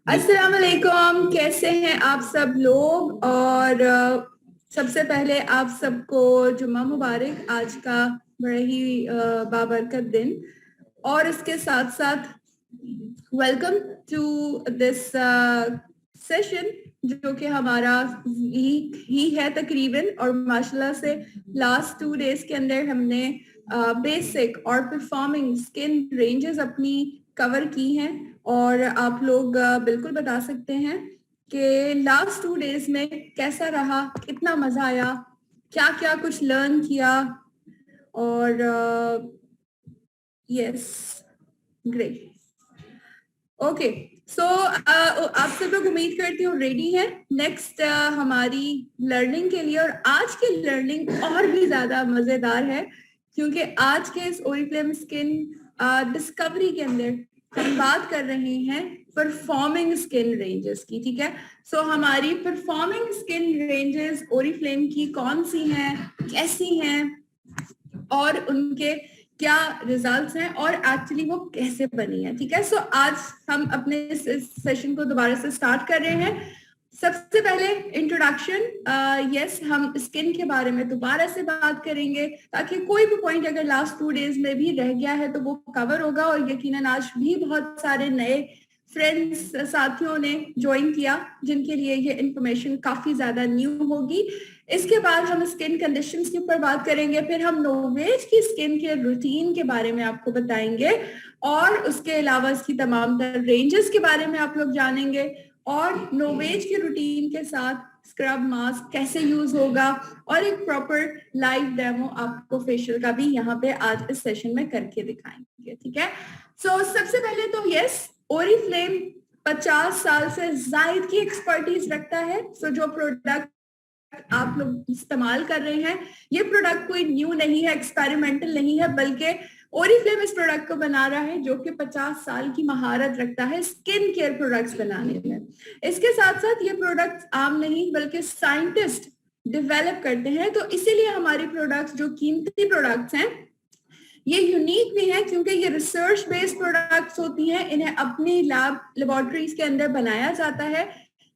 अस्सलाम वालेकुम, कैसे हैं आप सब लोग। और सबसे पहले आप सबको जुम्मा मुबारक। आज का बड़ा ही बाबरकत दिन। और इसके साथ साथ वेलकम टू दिस सेशन जो कि हमारा वीक ही है तकरीबन। और माशाल्लाह से लास्ट 2 डेज के अंदर हमने बेसिक और परफॉर्मिंग स्किन रेंजेस अपनी कवर की हैं। और आप लोग बिल्कुल बता सकते हैं कि लास्ट 2 डेज में कैसा रहा, कितना मजा आया, क्या क्या कुछ लर्न किया। और यस, ग्रेट, ओके। सो आप सब लोग उम्मीद करती हूँ रेडी हैं नेक्स्ट हमारी लर्निंग के लिए। और आज की लर्निंग और भी ज्यादा मजेदार है क्योंकि आज के इस ओरिफ्लेम स्किन डिस्कवरी के अंदर हम बात कर रहे हैं परफॉर्मिंग स्किन रेंजेस की। ठीक है, सो हमारी परफॉर्मिंग स्किन रेंजेस ओरिफ्लेम की कौन सी हैं, कैसी हैं और उनके क्या रिजल्ट्स हैं और एक्चुअली वो कैसे बनी है। ठीक है, सो आज हम अपने इस सेशन को दोबारा से स्टार्ट कर रहे हैं। सबसे पहले इंट्रोडक्शन। यस, हम स्किन के बारे में दोबारा से बात करेंगे ताकि कोई भी पॉइंट अगर लास्ट 2 डेज में भी रह गया है तो वो कवर होगा। और यकीनन आज भी बहुत सारे नए फ्रेंड्स साथियों ने ज्वाइन किया जिनके लिए ये इंफॉर्मेशन काफी ज्यादा न्यू होगी। इसके बाद हम स्किन कंडीशंस के ऊपर बात करेंगे, फिर हम नोवेज की स्किन केयर रूटीन के बारे में आपको बताएंगे और उसके अलावा इसकी तमाम तर रेंजेस के बारे में आप लोग जानेंगे। और नोवेज की रूटीन के साथ स्क्रब मास्क कैसे यूज होगा और एक प्रॉपर लाइव डेमो आपको फेशियल का भी यहाँ पे आज इस सेशन में करके दिखाएंगे। ठीक है, सो सबसे पहले तो यस, ओरिफ्लेम 50 साल से जायद की एक्सपर्टीज रखता है। सो जो प्रोडक्ट आप लोग इस्तेमाल कर रहे हैं ये प्रोडक्ट कोई न्यू नहीं है, एक्सपेरिमेंटल नहीं है, बल्कि ओरिफ्लेम इस प्रोडक्ट को बना रहा है जो कि 50 साल की महारत रखता है स्किन केयर प्रोडक्ट्स बनाने में। इसके साथ साथ ये प्रोडक्ट्स आम नहीं बल्कि साइंटिस्ट डेवलप करते हैं। तो इसीलिए हमारी प्रोडक्ट्स जो कीमती प्रोडक्ट्स हैं ये यूनिक भी है क्योंकि ये रिसर्च बेस्ड प्रोडक्ट्स होती हैं। इन्हें अपनी लेबोरेटरीज के अंदर बनाया जाता है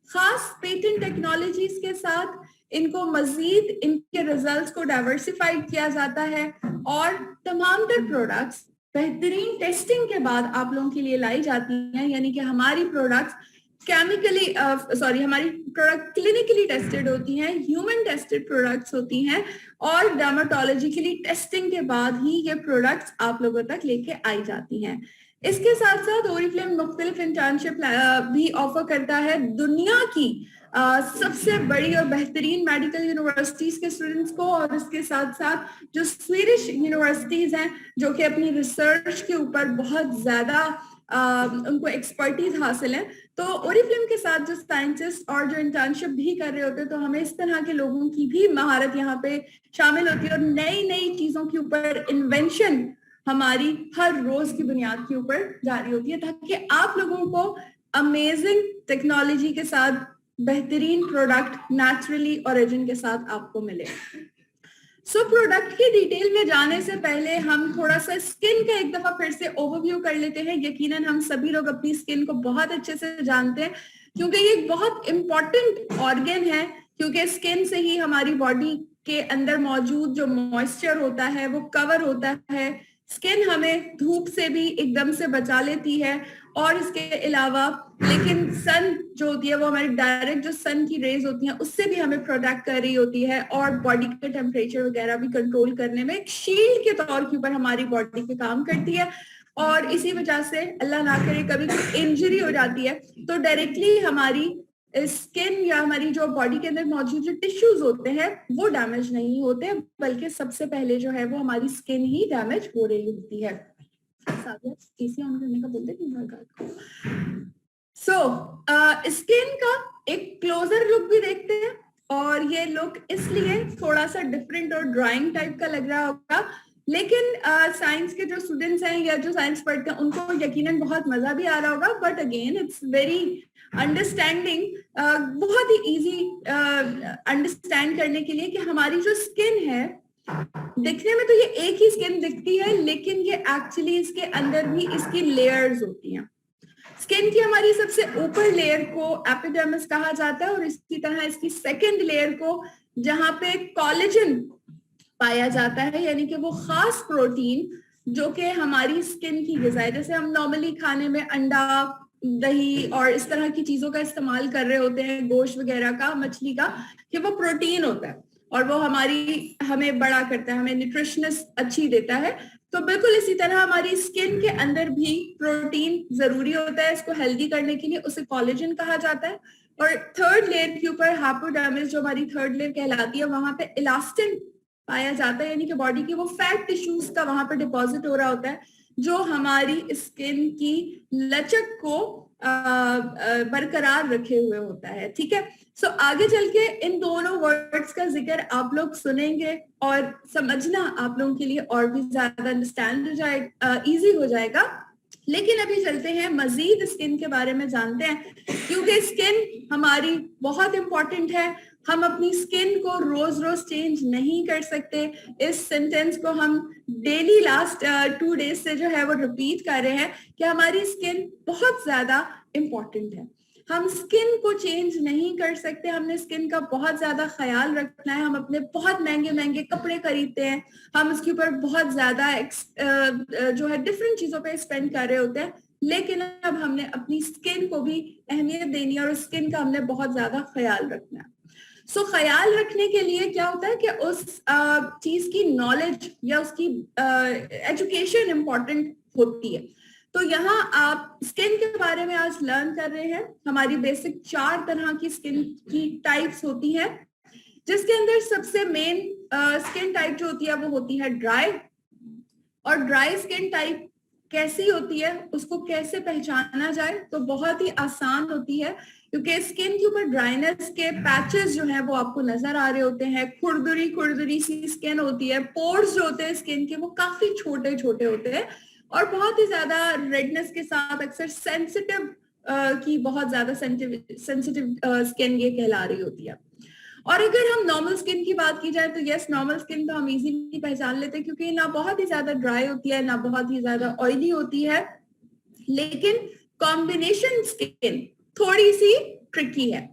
खास पेटेंट टेक्नोलॉजीज के साथ। इनको मजीद इनके रिजल्ट्स को डाइवर्सिफाइड किया जाता है और तमाम तर प्रोडक्ट्स बेहतरीन टेस्टिंग के बाद आप लोगों के लिए लाई जाती हैं। यानी कि हमारी प्रोडक्ट्स हमारी प्रोडक्ट क्लिनिकली टेस्टेड होती हैं, ह्यूमन टेस्टेड प्रोडक्ट्स होती हैं और डर्माटोलॉजिकली टेस्टिंग के बाद ही ये प्रोडक्ट्स आप लोगों तक लेके आई जाती हैं। इसके साथ साथ ओरिफ्लेम मुख्तलिफ इंटर्नशिप भी ऑफर करता है दुनिया की सबसे बड़ी और बेहतरीन मेडिकल यूनिवर्सिटीज के स्टूडेंट्स को। और इसके साथ साथ जो स्वीडिश यूनिवर्सिटीज हैं जो कि अपनी रिसर्च के ऊपर बहुत ज्यादा उनको एक्सपर्टीज हासिल है, तो ओरिफ्लेम के साथ जो साइंटिस्ट और जो इंटर्नशिप भी कर रहे होते हैं तो हमें इस तरह के लोगों की भी महारत यहाँ पे शामिल होती है और नई नई चीजों के ऊपर इन्वेंशन हमारी हर रोज की बुनियाद के ऊपर जारी होती है ताकि आप लोगों को अमेजिंग टेक्नोलॉजी के साथ बेहतरीन प्रोडक्ट नेचुरली ओरिजिन के साथ आपको मिले। सो प्रोडक्ट की डिटेल में जाने से पहले हम थोड़ा सा स्किन का एक दफा फिर से ओवरव्यू कर लेते हैं। यकीनन हम सभी लोग अपनी स्किन को बहुत अच्छे से जानते हैं क्योंकि ये एक बहुत इंपॉर्टेंट ऑर्गन है, क्योंकि स्किन से ही हमारी बॉडी के अंदर मौजूद जो मॉइस्चर होता है वो कवर होता है। स्किन हमें धूप से भी एकदम से बचा लेती है और इसके अलावा लेकिन सन जो होती है वो हमारी डायरेक्ट जो सन की रेज होती हैं उससे भी हमें प्रोटेक्ट कर रही होती है और बॉडी के टेम्परेचर वगैरह भी कंट्रोल करने में एक शील्ड के तौर के ऊपर हमारी बॉडी पे काम करती है। और इसी वजह से अल्लाह ना करे कभी कोई इंजरी हो जाती है तो डायरेक्टली हमारी स्किन या हमारी जो बॉडी के अंदर मौजूद जो टिश्यूज होते हैं वो डैमेज नहीं होते, बल्कि सबसे पहले जो है वो हमारी स्किन ही डैमेज हो रही होती है। एसी ऑन करने का बोलते हैं। सो स्किन का एक क्लोजर लुक भी देखते हैं और ये लुक इसलिए थोड़ा सा डिफरेंट और ड्राइंग टाइप का लग रहा होगा, लेकिन साइंस के जो स्टूडेंट्स हैं या जो साइंस पढ़ते हैं उनको यकीनन बहुत मजा भी आ रहा होगा। But again it's very understanding, बहुत ही इजी अंडरस्टैंड करने के लिए कि हमारी जो स्किन है दिखने में तो ये एक ही स्किन दिखती है लेकिन ये एक्चुअली इसके अंदर भी इसकी लेयर्स होती हैं। स्किन की हमारी सबसे ऊपर लेयर को एपिडर्मिस कहा जाता है और इसी तरह इसकी सेकेंड लेयर को जहां पे कोलेजन पाया जाता है, यानी कि वो खास प्रोटीन जो कि हमारी स्किन की ग़िज़ा है। जैसे हम नॉर्मली खाने में अंडा, दही और इस तरह की चीजों का इस्तेमाल कर रहे होते हैं, गोश्त वगैरह का, मछली का, कि वो प्रोटीन होता है और वो हमें बड़ा करता है, हमें न्यूट्रिशनेस अच्छी देता है। तो बिल्कुल इसी तरह हमारी स्किन के अंदर भी प्रोटीन जरूरी होता है इसको हेल्दी करने के लिए, उसे कोलेजन कहा जाता है। और थर्ड लेयर के ऊपर हाइपोडर्मिस जो हमारी थर्ड लेयर कहलाती है, वहां पे इलास्टिन पाया जाता है, यानी कि बॉडी की वो फैट टिश्यूज का वहां पर डिपॉजिट हो रहा होता है जो हमारी स्किन की लचक को बरकरार रखे हुए होता है। ठीक है, सो आगे चल के इन दोनों वर्ड्स का जिक्र आप लोग सुनेंगे और समझना आप लोगों के लिए और भी ज्यादा अंडरस्टैंड हो जाएगा, इजी हो जाएगा। लेकिन अभी चलते हैं मजीद स्किन के बारे में जानते हैं, क्योंकि स्किन हमारी बहुत इंपॉर्टेंट है। हम अपनी स्किन को रोज रोज चेंज नहीं कर सकते। इस सेंटेंस को हम डेली लास्ट 2 डेज से जो है वो रिपीट कर रहे हैं कि हमारी स्किन बहुत ज्यादा इंपॉर्टेंट है। हम स्किन को चेंज नहीं कर सकते, हमने स्किन का बहुत ज्यादा ख्याल रखना है। हम अपने बहुत महंगे महंगे कपड़े खरीदते हैं, हम उसके ऊपर बहुत ज्यादा जो है डिफरेंट चीजों पे स्पेंड कर रहे होते हैं, लेकिन अब हमने अपनी स्किन को भी अहमियत देनी है और स्किन का हमने बहुत ज्यादा ख्याल रखना है। सो ख्याल रखने के लिए क्या होता है कि उस चीज की नॉलेज या उसकी एजुकेशन इंपॉर्टेंट होती है। तो यहाँ आप स्किन के बारे में आज लर्न कर रहे हैं। हमारी बेसिक 4 तरह की स्किन की टाइप्स होती है, जिसके अंदर सबसे मेन स्किन टाइप जो होती है वो होती है ड्राई। और ड्राई स्किन टाइप कैसी होती है, उसको कैसे पहचाना जाए, तो बहुत ही आसान होती है, क्योंकि स्किन के ऊपर ड्राइनेस के पैचेस जो हैं वो आपको नजर आ रहे होते हैं। खुरदुरी खुरदुरी सी स्किन होती है, पोर्स जो होते हैं स्किन के वो काफी छोटे छोटे होते हैं और बहुत ही ज्यादा रेडनेस के साथ अक्सर सेंसिटिव की बहुत ज्यादा सेंसिटिव स्किन ये कहला रही होती है। और अगर हम नॉर्मल स्किन की बात की जाए तो यस, नॉर्मल स्किन तो हम इजीली पहचान लेते हैं, क्योंकि ना बहुत ही ज्यादा ड्राई होती है ना बहुत ही ज्यादा ऑयली होती है। लेकिन कॉम्बिनेशन स्किन थोड़ी सी ट्रिकी है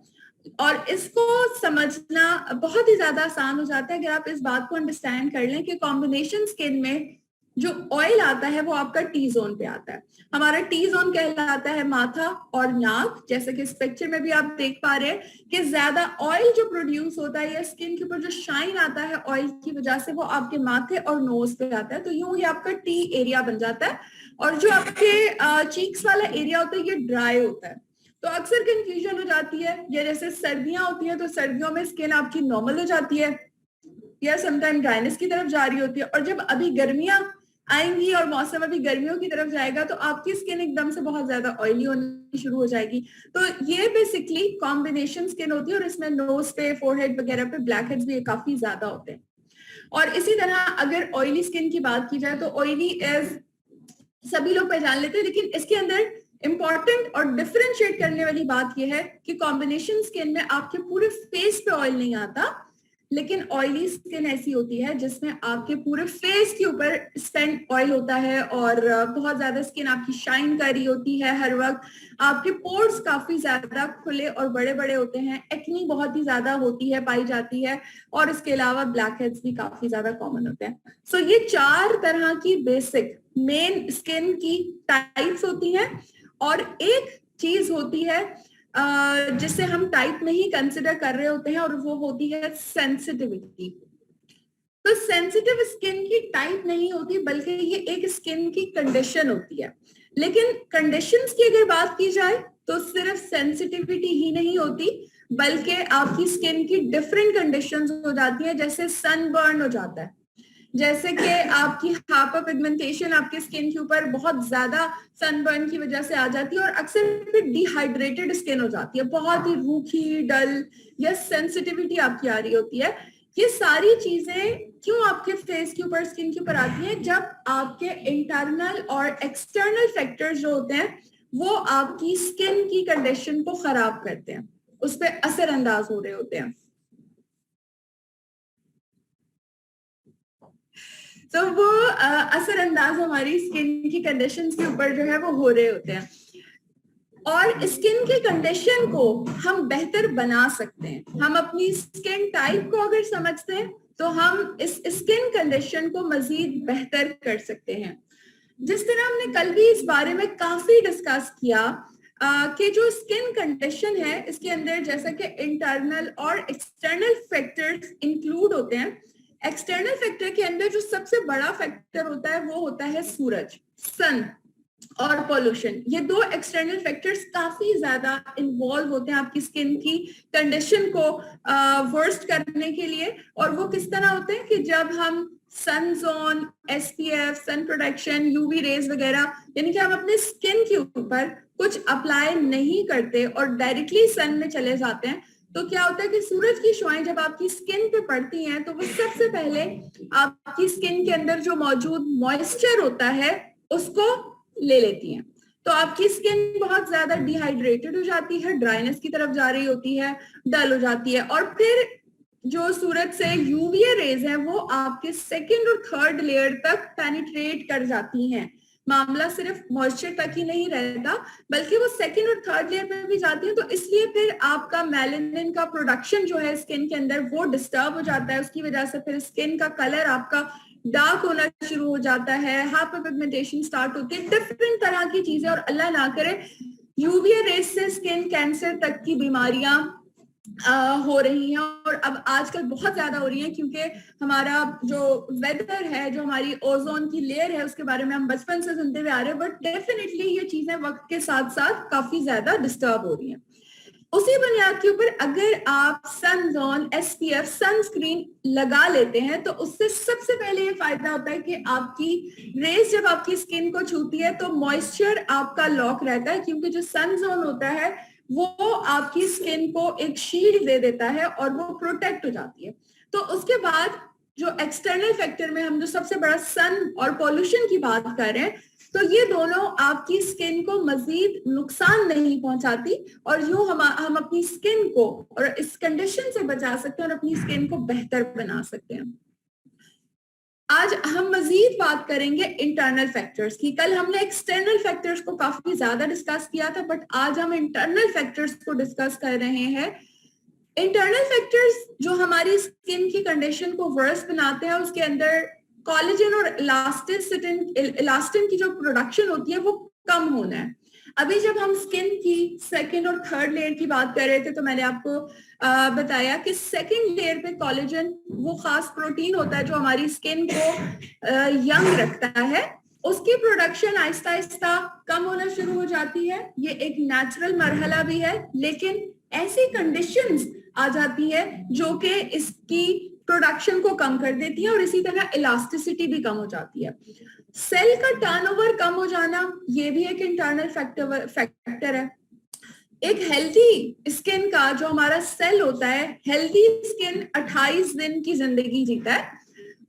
और इसको समझना बहुत ही ज्यादा आसान हो जाता है अगर आप इस बात को अंडरस्टैंड कर लें कि कॉम्बिनेशन स्किन में जो ऑयल आता है वो आपका टी जोन पे आता है। हमारा टी जोन कहलाता है माथा और नाक। जैसे कि इस पिक्चर में भी आप देख पा रहे हैं कि ज्यादा ऑयल जो प्रोड्यूस होता है या स्किन के ऊपर जो शाइन आता है ऑयल की वजह से, वो आपके माथे और नोज पे आता है। तो यूं ही आपका टी एरिया बन जाता है और जो आपके चीक्स वाला एरिया होता है ये ड्राई होता है। तो अक्सर कंफ्यूजन हो जाती है, या जैसे सर्दियां होती है तो सर्दियों में स्किन आपकी नॉर्मल हो जाती है या समटाइम ड्राइनेस की तरफ जा रही होती है, और जब अभी गर्मियां आएंगी और मौसम अभी गर्मियों की तरफ जाएगा तो आपकी स्किन एकदम से बहुत ज्यादा ऑयली होनी शुरू हो जाएगी। तो ये बेसिकली कॉम्बिनेशन स्किन होती है और इसमें नोज पे, फोरहेड वगैरह पे ब्लैक हेड्स भी काफी ज्यादा होते हैं। और इसी तरह अगर ऑयली स्किन की बात की जाए तो ऑयली एज सभी लोग पहचान लेते हैं, लेकिन इसके अंदर इंपॉर्टेंट और डिफरेंशिएट करने वाली बात यह है कि कॉम्बिनेशन स्किन में आपके पूरे फेस पे ऑयल नहीं आता, लेकिन ऑयली स्किन ऐसी होती है जिसमें आपके पूरे फेस के ऊपर स्पेंड ऑयल होता है और बहुत ज्यादा स्किन आपकी शाइन कर रही होती है हर वक्त। आपके पोर्स काफी ज्यादा खुले और बड़े बड़े होते हैं, एक्नी बहुत ही ज्यादा होती है, पाई जाती है, और इसके अलावा ब्लैक हेड्स भी काफी ज्यादा कॉमन होते हैं। सो ये 4 तरह की बेसिक मेन स्किन की टाइप्स होती हैं। और एक चीज होती है जिसे हम टाइप में ही कंसिडर कर रहे होते हैं और वो होती है सेंसिटिविटी। तो सेंसिटिव स्किन की टाइप नहीं होती, बल्कि ये एक स्किन की कंडीशन होती है। लेकिन कंडीशंस की अगर बात की जाए तो सिर्फ सेंसिटिविटी ही नहीं होती, बल्कि आपकी स्किन की डिफरेंट कंडीशंस हो जाती है। जैसे सनबर्न हो जाता है, जैसे कि आपकी हाइपर पिगमेंटेशन आपके स्किन के ऊपर बहुत ज्यादा सनबर्न की वजह से आ जाती है और अक्सर फिर डिहाइड्रेटेड स्किन हो जाती है, बहुत ही रूखी, डल, या सेंसिटिविटी आपकी आ रही होती है। ये सारी चीजें क्यों आपके फेस के ऊपर, स्किन के ऊपर आती है? जब आपके इंटरनल और एक्सटर्नल फैक्टर्स जो होते हैं वो आपकी स्किन की कंडीशन को खराब करते हैं, उस पर असरअंदाज हो रहे होते हैं। तो वो असरअंदाज हमारी स्किन की कंडीशंस के ऊपर जो है वो हो रहे होते हैं। और स्किन की कंडीशन को हम बेहतर बना सकते हैं। हम अपनी स्किन टाइप को अगर समझते हैं तो हम इस स्किन कंडीशन को मजीद बेहतर कर सकते हैं। जिस तरह हमने कल भी इस बारे में काफी डिस्कस किया कि जो स्किन कंडीशन है इसके अंदर जैसा कि इंटरनल और एक्सटर्नल फैक्टर्स इंक्लूड होते हैं। एक्सटर्नल फैक्टर के अंदर जो सबसे बड़ा फैक्टर होता है वो होता है सूरज, सन और पॉल्यूशन। ये दो एक्सटर्नल फैक्टर्स काफी ज्यादा इन्वॉल्व होते हैं आपकी स्किन की कंडीशन को वर्स्ट करने के लिए। और वो किस तरह होते हैं कि जब हम sun zone, SPF, sun protection, UV rays वगैरह, यानी कि हम अपने स्किन के ऊपर कुछ अप्लाई नहीं करते और डायरेक्टली सन में चले जाते हैं, तो क्या होता है कि सूरज की शुआएं जब आपकी स्किन पे पड़ती हैं तो वो सबसे पहले आपकी स्किन के अंदर जो मौजूद मॉइस्चर होता है उसको ले लेती हैं। तो आपकी स्किन बहुत ज्यादा डिहाइड्रेटेड हो जाती है, ड्राइनेस की तरफ जा रही होती है, डल हो जाती है। और फिर जो सूरज से यूवी रेज है वो आपके सेकंड और थर्ड लेयर तक पेनिट्रेट कर जाती हैं। मामला सिर्फ मॉइस्चर तक ही नहीं रहता बल्कि वो सेकंड और थर्ड लेयर में भी जाती है। तो इसलिए फिर आपका मेलानिन का प्रोडक्शन जो है स्किन के अंदर वो डिस्टर्ब हो जाता है। उसकी वजह से फिर स्किन का कलर आपका डार्क होना शुरू हो जाता है, हाइपरपिगमेंटेशन स्टार्ट होती है, डिफरेंट तरह की चीजें। और अल्लाह ना करे यूवी रेज से स्किन कैंसर तक की बीमारियां हो रही हैं। और अब आजकल बहुत ज्यादा हो रही हैं क्योंकि हमारा जो वेदर है, जो हमारी ओजोन की लेयर है, उसके बारे में हम बचपन से सुनते हुए आ रहे हैं। बट डेफिनेटली ये चीजें वक्त के साथ साथ काफी ज्यादा डिस्टर्ब हो रही हैं। उसी बुनियाद के ऊपर अगर आप सन जोन, एसपीएफ, सनस्क्रीन लगा लेते हैं तो उससे सबसे पहले ये फायदा होता है कि आपकी रेज जब आपकी स्किन को छूती है तो मॉइस्चर आपका लॉक रहता है, क्योंकि जो सन जोन होता है वो आपकी स्किन को एक शील्ड दे देता है और वो प्रोटेक्ट हो जाती है। तो उसके बाद जो एक्सटर्नल फैक्टर में हम जो सबसे बड़ा सन और पॉल्यूशन की बात कर रहे हैं, तो ये दोनों आपकी स्किन को मजीद नुकसान नहीं पहुंचाती और यूं हम अपनी स्किन को और इस कंडीशन से बचा सकते हैं और अपनी स्किन को बेहतर बना सकते हैं। आज हम मजीद बात करेंगे इंटरनल फैक्टर्स की। कल हमने एक्सटर्नल फैक्टर्स को काफी ज्यादा डिस्कस किया था, बट आज हम इंटरनल फैक्टर्स को डिस्कस कर रहे हैं। इंटरनल फैक्टर्स जो हमारी स्किन की कंडीशन को वर्स बनाते हैं, उसके अंदर कोलेजन और इलास्टिन की जो प्रोडक्शन होती है वो कम होना है। अभी जब हम स्किन की सेकंड और थर्ड लेयर की बात कर रहे थे तो मैंने आपको बताया कि सेकंड लेयर पे कोलेजन वो खास प्रोटीन होता है जो हमारी स्किन को यंग रखता है। उसकी प्रोडक्शन आहिस्ता आहिस्ता कम होना शुरू हो जाती है। ये एक नेचुरल मरहला भी है, लेकिन ऐसी कंडीशंस आ जाती है जो कि इसकी प्रोडक्शन को कम कर देती है और इसी तरह इलास्टिसिटी भी कम हो जाती है। सेल का टर्नओवर कम हो जाना ये भी एक इंटरनल फैक्टर है। एक हेल्थी स्किन का जो हमारा सेल होता है, हेल्थी स्किन 28 दिन की जिंदगी जीता है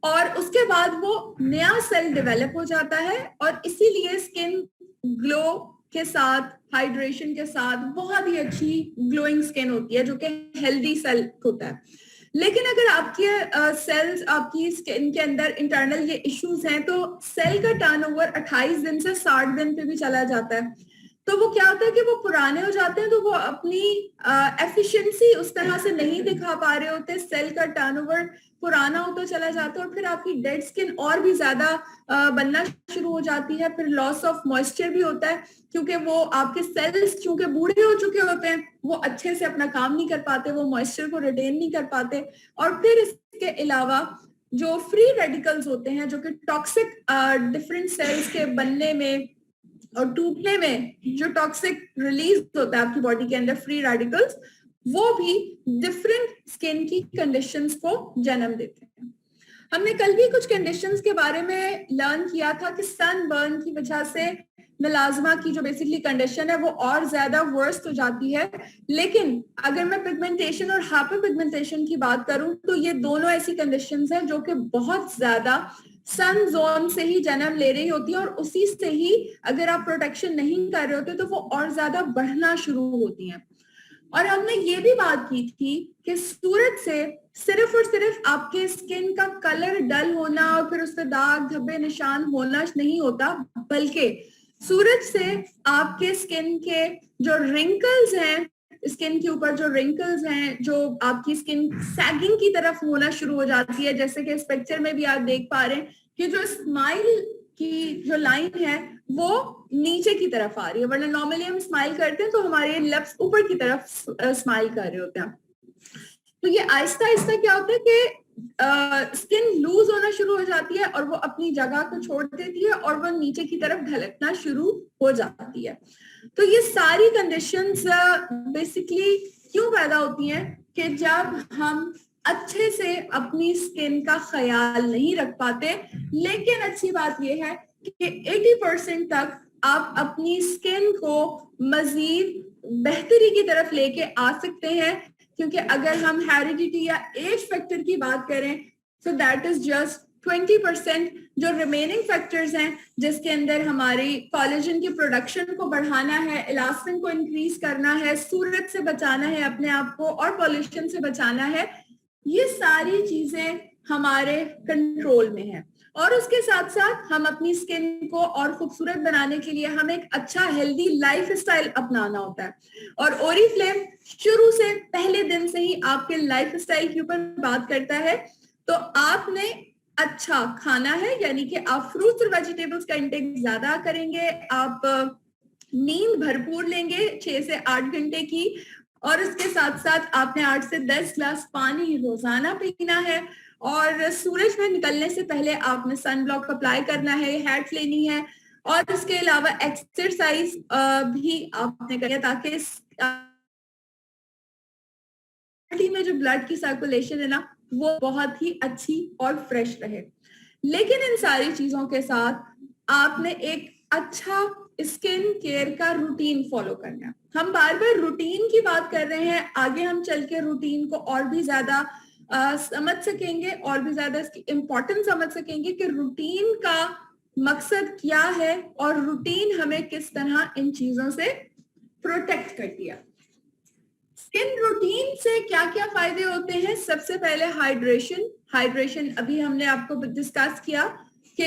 और उसके बाद वो नया सेल डेवलप हो जाता है और इसीलिए स्किन ग्लो के साथ, हाइड्रेशन के साथ बहुत ही अच्छी ग्लोइंग स्किन होती है जो कि हेल्दी सेल होता है। लेकिन अगर आपके सेल्स, आपकी स्किन के अंदर इंटरनल ये इश्यूज हैं तो सेल का टर्नओवर 28 दिन से 60 दिन पे भी चला जाता है। तो वो क्या होता है कि वो पुराने हो जाते हैं, तो वो अपनी एफिशिएंसी उस तरह से नहीं दिखा पा रहे होते, सेल का टर्नओवर पुराना होता चला जाता है और फिर आपकी डेड स्किन और भी ज्यादा बनना शुरू हो जाती है। फिर लॉस ऑफ मॉइस्चर भी होता है क्योंकि वो आपके सेल्स चूंकि बूढ़े हो चुके होते हैं वो अच्छे से अपना काम नहीं कर पाते, वो मॉइस्चर को रिटेन नहीं कर पाते। और फिर इसके अलावा जो फ्री रेडिकल्स होते हैं जो कि टॉक्सिक डिफरेंट सेल्स के बनने में और टूटने में जो टॉक्सिक रिलीज होता है आपकी बॉडी के अंदर, फ्री रेडिकल्स, वो भी डिफरेंट स्किन की कंडीशंस को जन्म देते हैं। हमने कल भी कुछ कंडीशंस के बारे में लर्न किया था कि सनबर्न की वजह से मेलाज्मा की जो बेसिकली कंडीशन है वो और ज्यादा वर्स्ट हो जाती है। लेकिन अगर मैं पिगमेंटेशन और हाइपर पिगमेंटेशन की बात करूं तो ये दोनों ऐसी कंडीशंस हैं जो कि बहुत ज्यादा सन जोन से ही जन्म ले रही होती है और उसी से ही अगर आप प्रोटेक्शन नहीं कर रहे होते तो वो और ज्यादा बढ़ना शुरू होती हैं। और हमने ये भी बात की थी कि सूरज से सिर्फ और सिर्फ आपके स्किन का कलर डल होना और फिर उस पर दाग धब्बे निशान होना नहीं होता, बल्कि सूरज से आपके स्किन के जो रिंकल्स हैं, स्किन के ऊपर जो रिंकल्स हैं, जो आपकी स्किन सैगिंग की तरफ होना शुरू हो जाती है, जैसे कि इस पिक्चर में भी आप देख पा रहे हैं कि जो स्माइल की जो लाइन है वो नीचे की तरफ आ रही है, वरना नॉर्मली हम स्माइल करते हैं तो हमारे लिप्स ऊपर की तरफ स्माइल कर रहे होते हैं। तो ये आहिस्ता आहिस्ता क्या होता है कि स्किन लूज होना शुरू हो जाती है और वो अपनी जगह को छोड़ देती है और वो नीचे की तरफ ढलकना शुरू हो जाती है। तो ये सारी कंडीशंस बेसिकली क्यों पैदा होती हैं कि जब हम अच्छे से अपनी स्किन का ख्याल नहीं रख पाते। लेकिन अच्छी बात यह है कि 80% तक आप अपनी स्किन को मजीद बेहतरी की तरफ लेके आ सकते हैं, क्योंकि अगर हम हेरिडिटी या एज फैक्टर की बात करें तो दैट इज जस्ट 20%। जो रिमेनिंग फैक्टर्स हैं जिसके अंदर हमारी कोलेजन की प्रोडक्शन को बढ़ाना है, इलास्टिन को इंक्रीज करना है, सूरज से बचाना है अपने आप को और पॉल्यूशन से बचाना है, ये सारी चीजें हमारे कंट्रोल में है। और उसके साथ साथ हम अपनी स्किन को और खूबसूरत बनाने के लिए हमें एक अच्छा हेल्दी लाइफ स्टाइल अपनाना होता है। और ओरिफ्लेम शुरू से पहले दिन से ही आपके लाइफ स्टाइल के ऊपर बात करता है। तो आपने अच्छा खाना है, यानी कि आप फ्रूट्स और वेजिटेबल्स का इंटेक ज्यादा करेंगे, आप नींद भरपूर लेंगे 6 से 8 घंटे की, और उसके साथ साथ आपने 8 से 10 ग्लास पानी रोजाना पीना है। और सूरज में निकलने से पहले आपने सन ब्लॉक अप्लाई करना है, हैट लेनी है, और इसके अलावा एक्सरसाइज भी आपने करनी है ताकि में जो ब्लड की सर्कुलेशन है ना वो बहुत ही अच्छी और फ्रेश रहे। लेकिन इन सारी चीजों के साथ आपने एक अच्छा स्किन केयर का रूटीन फॉलो करना है। हम बार बार रूटीन की बात कर रहे हैं, आगे हम चल के रूटीन को और भी ज्यादा समझ सकेंगे और भी ज्यादा इसकी इम्पोर्टेंस समझ सकेंगे कि रूटीन का मकसद क्या है और रूटीन हमें किस तरह इन चीजों से प्रोटेक्ट करती है। स्किन रूटीन से क्या क्या फायदे होते हैं? सबसे पहले हाइड्रेशन अभी हमने आपको डिस्कस किया कि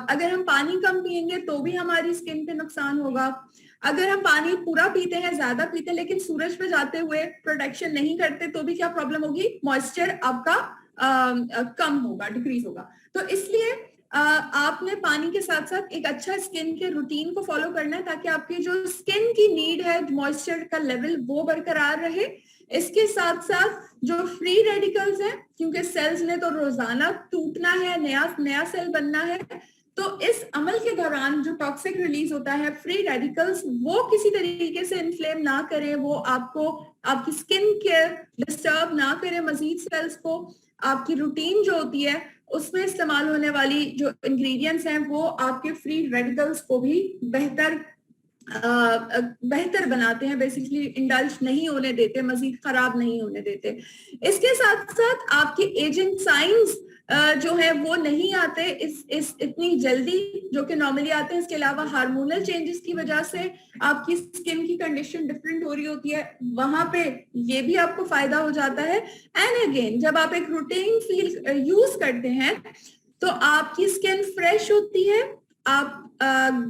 अगर हम पानी कम पिएंगे तो भी हमारी स्किन पे नुकसान होगा। अगर हम पानी पूरा पीते हैं, ज्यादा पीते हैं, लेकिन सूरज पे जाते हुए प्रोटेक्शन नहीं करते तो भी क्या प्रॉब्लम होगी? मॉइस्चर आपका कम होगा, डिक्रीज होगा। तो इसलिए आपने पानी के साथ साथ एक अच्छा स्किन के रूटीन को फॉलो करना है ताकि आपकी जो स्किन की नीड है मॉइस्चर का लेवल वो बरकरार रहे। इसके साथ साथ जो फ्री रेडिकल्स हैं, क्योंकि सेल्स ने तो रोजाना टूटना है, नया सेल बनना है, तो इस अमल के दौरान जो टॉक्सिक रिलीज होता है, फ्री रेडिकल्स, वो किसी तरीके से इन्फ्लेम ना करे, वो आपको आपकी स्किन केयर डिस्टर्ब ना करे मजीद सेल्स को। आपकी रूटीन जो होती है उसमें इस्तेमाल होने वाली जो इंग्रेडिएंट्स हैं वो आपके फ्री रेडिकल्स को भी बेहतर बनाते हैं, बेसिकली इंडल्ज नहीं होने देते, मजीद खराब नहीं होने देते। इसके साथ साथ आपकी एजिंग साइंस जो है वो नहीं आते इस इतनी जल्दी जो कि नॉर्मली आते हैं। इसके अलावा हार्मोनल चेंजेस की वजह से आपकी स्किन की कंडीशन डिफरेंट हो रही होती है, वहां पे ये भी आपको फायदा हो जाता है। एंड अगेन जब आप एक रूटीन फील यूज करते हैं तो आपकी स्किन फ्रेश होती है, आप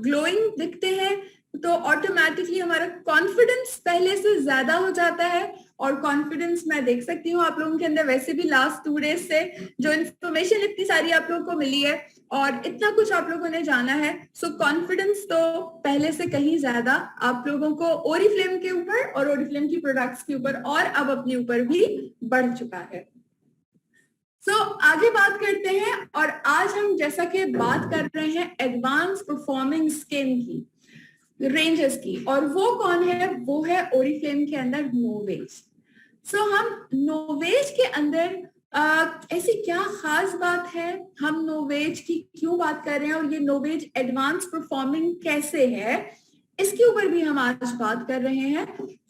ग्लोइंग दिखते हैं, तो ऑटोमेटिकली हमारा कॉन्फिडेंस पहले से ज्यादा हो जाता है। और कॉन्फिडेंस मैं देख सकती हूँ आप लोगों के अंदर, वैसे भी लास्ट 2 डेज से जो इन्फॉर्मेशन इतनी सारी आप लोगों को मिली है और इतना कुछ आप लोगों ने जाना है, सो कॉन्फिडेंस तो पहले से कहीं ज्यादा आप लोगों को ओरिफ्लेम के ऊपर और ओरिफ्लेम की प्रोडक्ट्स के ऊपर और अब अपने ऊपर भी बढ़ चुका है। आगे बात करते हैं, और आज हम जैसा कि बात कर रहे हैं एडवांस परफॉर्मिंग स्किन की रेंजेस की, और वो कौन है? वो है ओरिफ्लेम के अंदर नोवेज। हम नोवेज के अंदर ऐसी क्या खास बात है, हम नोवेज की क्यों बात कर रहे हैं और ये नोवेज एडवांस परफॉर्मिंग कैसे है, इसके ऊपर भी हम आज बात कर रहे हैं।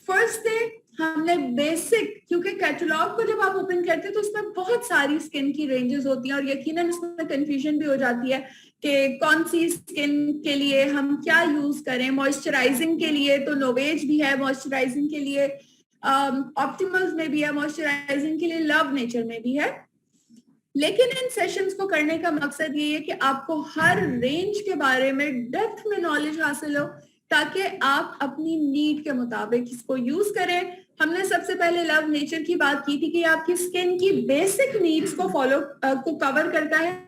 फर्स्ट डे हमने बेसिक, क्योंकि कैटलॉग को जब आप ओपन करते हैं तो उसमें बहुत सारी स्किन की रेंजेस होती हैं और यकीनन इसमें कंफ्यूजन भी हो जाती है कि कौन सी स्किन के लिए हम क्या यूज करें। मॉइस्चराइजिंग के लिए तो नोवेज भी है, मॉइस्चराइजिंग के लिए ऑप्टिमल्स में भी है, मॉइस्चराइजिंग के लिए लव नेचर में भी है। लेकिन इन सेशंस को करने का मकसद ये है कि आपको हर रेंज के बारे में डेप्थ में नॉलेज हासिल हो, ताकि आप अपनी नीड के मुताबिक इसको यूज करें। हमने सबसे पहले लव नेचर की बात की थी कि आपकी स्किन की बेसिक नीड्स को को कवर करता है।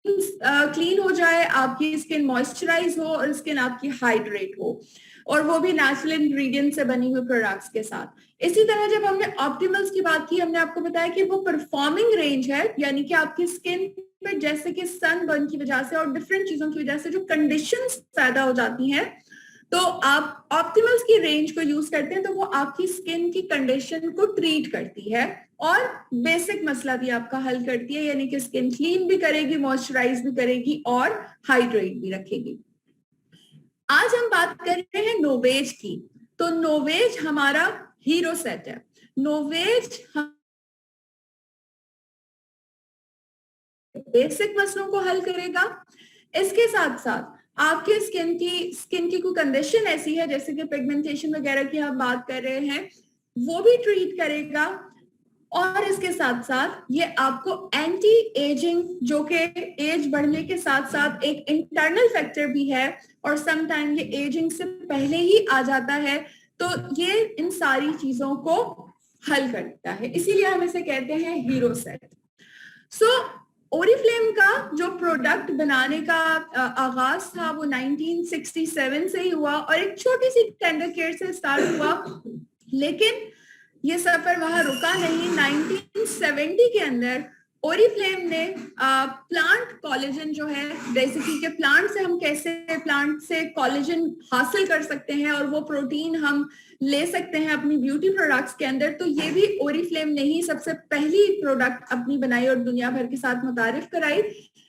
क्लीन हो जाए, आपकी स्किन मॉइस्चराइज हो और स्किन आपकी हाइड्रेट हो, और वो भी नेचुरल इंग्रेडिएंट से बनी हुई प्रोडक्ट्स के साथ। इसी तरह जब हमने ऑप्टिमल्स की बात की, हमने आपको बताया कि वो परफॉर्मिंग रेंज है, यानी कि आपकी स्किन पे जैसे कि सन बर्न की वजह से और डिफरेंट चीजों की वजह से जो कंडीशंस पैदा हो जाती हैं, तो आप ऑप्टिमल्स की रेंज को यूज करते हैं, तो वो आपकी स्किन की कंडीशन को ट्रीट करती है और बेसिक मसला भी आपका हल करती है, यानी कि स्किन क्लीन भी करेगी, मॉइस्चराइज भी करेगी और हाइड्रेट भी रखेगी। आज हम बात कर रहे हैं नोवेज की। तो नोवेज हमारा हीरो सेट है। नोवेज बेसिक मसलों को हल करेगा। इसके साथ साथ आपके स्किन की कोई कंडीशन ऐसी है जैसे कि पिगमेंटेशन वगैरह की हम बात कर रहे हैं, वो भी ट्रीट करेगा। और इसके साथ साथ ये आपको एंटी एजिंग, जो कि एज बढ़ने के साथ साथ एक इंटरनल फैक्टर भी है और समटाइम ये एजिंग से पहले ही आ जाता है, तो ये इन सारी चीजों को हल करता है, इसीलिए हम इसे कहते हैं हीरो सेट। सो ओरिफ्लेम का जो प्रोडक्ट बनाने का आगाज था वो 1967 से ही हुआ और एक छोटी सी टेंडर केयर से स्टार्ट हुआ, लेकिन ये सफर वहां रुका नहीं। 1970 के अंदर ओरिफ्लेम ने प्लांट कोलेजन जो है, बेसिकली के प्लांट से हम कैसे प्लांट से कोलेजन हासिल कर सकते हैं और वो प्रोटीन हम ले सकते हैं अपनी ब्यूटी प्रोडक्ट्स के अंदर, तो ये भी ओरिफ्लेम ने ही सबसे पहली प्रोडक्ट अपनी बनाई और दुनिया भर के साथ मुतारिफ कराई।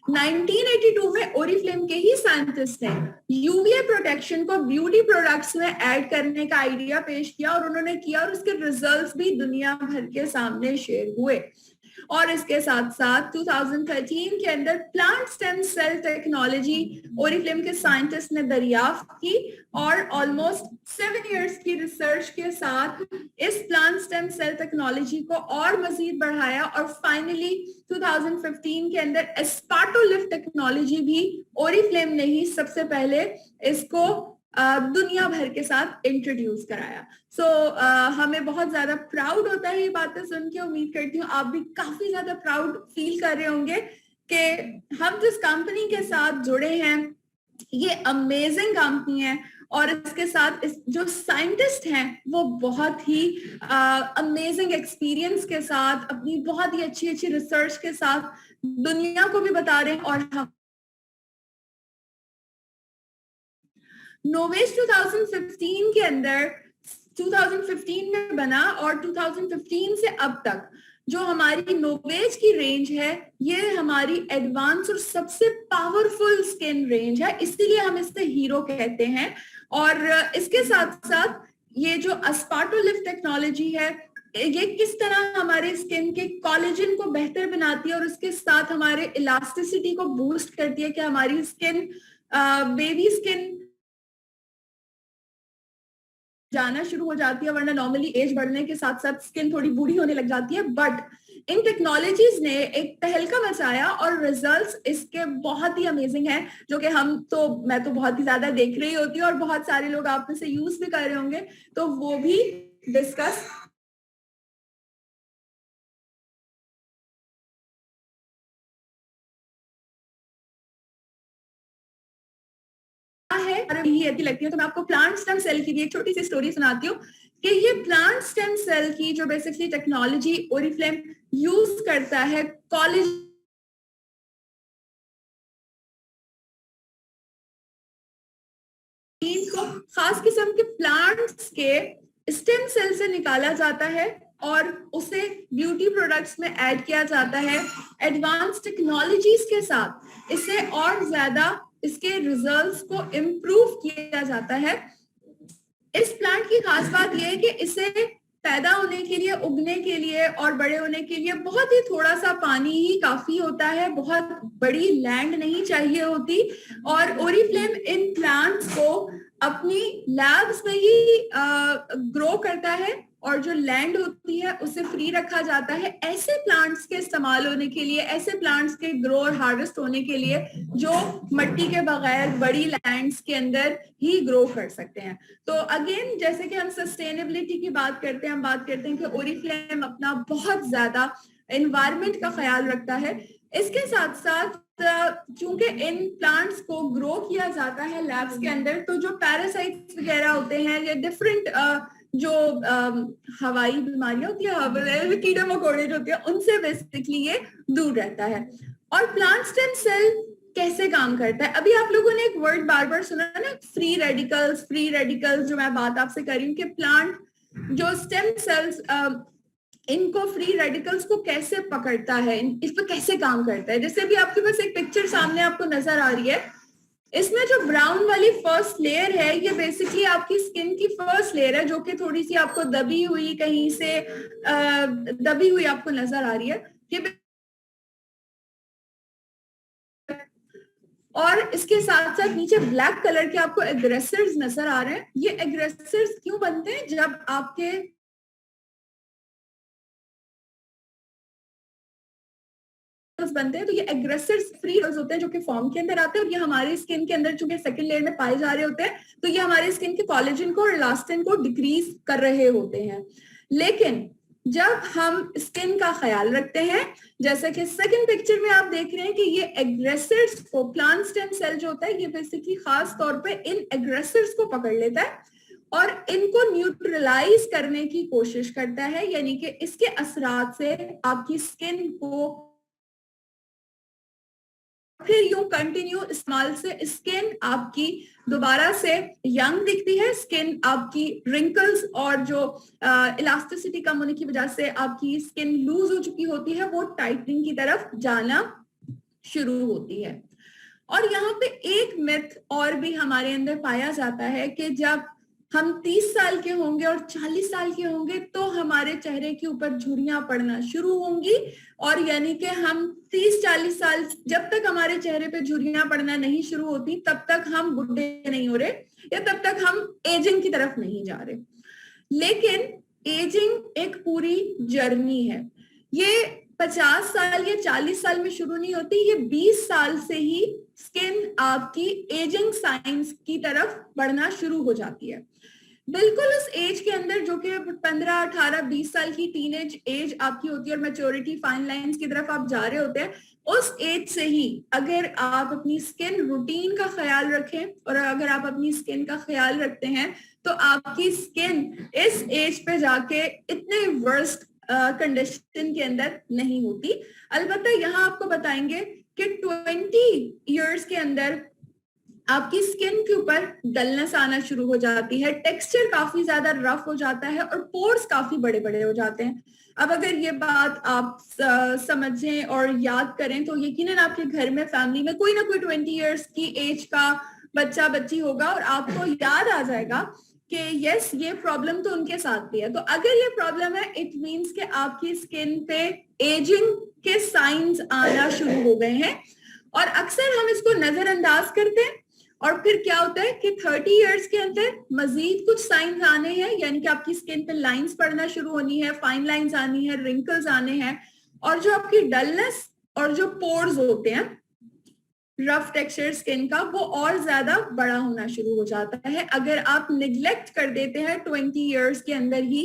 1982 में ओरिफ्लेम के ही साइंटिस्ट ने यूवीए प्रोटेक्शन को ब्यूटी प्रोडक्ट्स में ऐड करने का आइडिया पेश किया और उन्होंने किया, और उसके रिजल्ट्स भी दुनिया भर के सामने शेयर हुए। और इसके साथ साथ 2013 के अंदर plant stem cell technology Oriflame के साइंटिस्ट ने दरियाफ्त की और ऑलमोस्ट 7 इयर्स की रिसर्च के साथ इस प्लांट स्टेम सेल टेक्नोलॉजी को और मजीद बढ़ाया और फाइनली 2015 के अंदर एस्पार्टोलिफ्ट टेक्नोलॉजी भी ओरिफ्लेम ने ही सबसे पहले इसको दुनिया भर के साथ इंट्रोड्यूस कराया। सो हमें बहुत ज्यादा प्राउड होता है ये बातें सुन के। उम्मीद करती हूँ आप भी काफी ज्यादा प्राउड फील कर रहे होंगे कि हम जिस कंपनी के साथ जुड़े हैं ये अमेजिंग कंपनी है, और इसके साथ जो साइंटिस्ट हैं वो बहुत ही अमेजिंग एक्सपीरियंस के साथ अपनी बहुत ही अच्छी अच्छी रिसर्च के साथ दुनिया को भी बता रहे हैं। और हम नोवेज 2015 के अंदर 2015 में बना और 2015 से अब तक जो हमारी नोवेज की रेंज है ये हमारी एडवांस और सबसे पावरफुल स्किन रेंज है, इसीलिए हम इसे हीरो कहते हैं। और इसके साथ साथ ये जो एस्पार्टोलिफ्ट टेक्नोलॉजी है ये किस तरह हमारे स्किन के कोलेजन को बेहतर बनाती है और उसके साथ हमारे इलास्टिसिटी को बूस्ट करती है कि हमारी स्किन बेबी स्किन जाना शुरू हो जाती है, वरना नॉर्मली एज बढ़ने के साथ साथ स्किन थोड़ी बूढ़ी होने लग जाती है। बट इन टेक्नोलॉजीज ने एक तहलका मचाया और रिजल्ट्स इसके बहुत ही अमेजिंग हैं, जो कि मैं तो बहुत ही ज्यादा देख रही होती हूँ और बहुत सारे लोग आप में से यूज भी कर रहे होंगे, तो वो भी डिस्कस है। यही अच्छी लगती है, तो मैं आपको प्लांट स्टेम सेल की भी एक छोटी सी स्टोरी सुनाती हूँ कि ये प्लांट स्टेम सेल की जो बेसिकली टेक्नोलॉजी ओरिफ्लेम यूज करता है कॉलेज को खास किस्म के प्लांट्स के स्टेम सेल से निकाला जाता है और उसे ब्यूटी प्रोडक्ट्स में ऐड किया जाता है। एडवांस टेक्नोलॉजीज के साथ इसे और ज्यादा इसके रिजल्ट्स को इम्प्रूव किया जाता है। इस प्लांट की खास बात यह है कि इसे पैदा होने के लिए, उगने के लिए और बड़े होने के लिए बहुत ही थोड़ा सा पानी ही काफी होता है, बहुत बड़ी लैंड नहीं चाहिए होती। और ओरिफ्लेम इन प्लांट्स को अपनी लैब्स में ही ग्रो करता है और जो लैंड होती है उसे फ्री रखा जाता है ऐसे प्लांट्स के इस्तेमाल होने के लिए, ऐसे प्लांट्स के ग्रो और हार्वेस्ट होने के लिए जो मिट्टी के बगैर बड़ी लैंड्स के अंदर ही ग्रो कर सकते हैं। तो अगेन जैसे कि हम सस्टेनेबिलिटी की बात करते हैं, हम बात करते हैं कि ओरिफ्लेम अपना बहुत ज्यादा एनवायरमेंट का ख्याल रखता है। इसके साथ साथ चूंकि इन प्लांट्स को ग्रो किया जाता है लैब्स के अंदर, तो जो पैरासाइट्स वगैरह होते हैं या डिफरेंट जो हवाई बीमारियां होती है, कीड़े मकोड़े जो होते हैं, उनसे बेसिकली ये दूर रहता है। और प्लांट स्टेम सेल कैसे काम करता है? अभी आप लोगों ने एक वर्ड बार बार सुना ना, फ्री रेडिकल्स। फ्री रेडिकल्स जो मैं बात आपसे कर रही हूँ कि प्लांट जो स्टेम सेल्स इनको फ्री रेडिकल्स को कैसे पकड़ता है, इस पर कैसे काम करता है। जैसे अभी आपके पास एक पिक्चर सामने आपको नजर आ रही है, इसमें जो ब्राउन वाली फर्स्ट लेयर है ये बेसिकली आपकी स्किन की फर्स्ट लेयर है जो कि थोड़ी सी आपको दबी हुई, कहीं से दबी हुई आपको नजर आ रही है ये। और इसके साथ साथ नीचे ब्लैक कलर के आपको एग्रेसर्स नजर आ रहे हैं। ये एग्रेसर्स क्यों बनते हैं? जब आपके बनते हैं तो ये एग्रेसर्स फ्री होते हैं जो कि फॉर्म के अंदर आते हैं, और ये हमारी स्किन के अंदर चूंकि सेकंड लेयर में पाए जा रहे होते हैं तो ये हमारे स्किन के कोलेजन को और इलास्टिन को डिक्रीज कर रहे होते हैं। लेकिन जब हम स्किन का ख्याल रखते हैं, जैसे कि सेकंड पिक्चर में आप देख रहे हैं कि ये एग्रेसर्स को, प्लांट स्टेम सेल जो होता है ये बेसिकली खास तौर पे इन एग्रेसर्स को पकड़ लेता है और इनको न्यूट्रलाइज करने की कोशिश करता है, यानी कि इसके असरात से आपकी स्किन को फिर यूं कंटिन्यू इस्तेमाल से स्किन आपकी दोबारा से यंग दिखती है। स्किन आपकी रिंकल्स और जो इलास्टिसिटी कम होने की वजह से आपकी स्किन लूज हो चुकी होती है वो टाइटनिंग की तरफ जाना शुरू होती है। और यहाँ पे एक मिथ और भी हमारे अंदर पाया जाता है कि जब हम 30 साल के होंगे और 40 साल के होंगे तो हमारे चेहरे के ऊपर झुर्रियां पड़ना शुरू होंगी, और यानी कि हम 30-40 साल जब तक हमारे चेहरे पे झुर्रियां पड़ना नहीं शुरू होती तब तक हम बुढ़े नहीं हो रहे या तब तक हम एजिंग की तरफ नहीं जा रहे। लेकिन एजिंग एक पूरी जर्नी है। ये 50 साल या 40 साल में शुरू नहीं होती, ये 20 साल से ही स्किन आपकी एजिंग साइंस की तरफ बढ़ना शुरू हो जाती है। बिल्कुल उस एज के अंदर जो कि 15, 18, 20 साल की टीनेज एज आपकी होती है और मैच्योरिटी फाइन लाइंस की तरफ आप जा रहे होते हैं, उस एज से ही अगर आप अपनी स्किन रूटीन का ख्याल रखें और अगर आप अपनी स्किन का ख्याल रखते हैं तो आपकी स्किन इस एज पे जाके इतने वर्स्ट कंडीशन के अंदर नहीं होती। अलबत्ता यहाँ आपको बताएंगे कि 20 इयर्स के अंदर आपकी स्किन के ऊपर डलनेस आना शुरू हो जाती है, टेक्सचर काफी ज्यादा रफ हो जाता है और पोर्स काफी बड़े बड़े हो जाते हैं। अब अगर ये बात आप समझें और याद करें तो यकीनन आपके घर में फैमिली में कोई ना कोई 20 इयर्स की एज का बच्चा बच्ची होगा और आपको याद आ जाएगा कि यस ये प्रॉब्लम तो उनके साथ भी है। तो अगर ये प्रॉब्लम है इट मीन्स कि आपकी स्किन पे एजिंग के साइंस आना शुरू हो गए हैं, और अक्सर हम इसको नजरअंदाज करते हैं। और फिर क्या होता है कि 30 इयर्स के अंदर मजीद कुछ साइंस आने हैं, यानी कि आपकी स्किन पे लाइंस पड़ना शुरू होनी है, फाइन लाइंस आनी है, रिंकल्स आने हैं, और जो आपकी डलनेस और जो पोर्स होते हैं रफ टेक्सचर स्किन का वो और ज्यादा बड़ा होना शुरू हो जाता है अगर आप निग्लेक्ट कर देते हैं 20 इयर्स के अंदर ही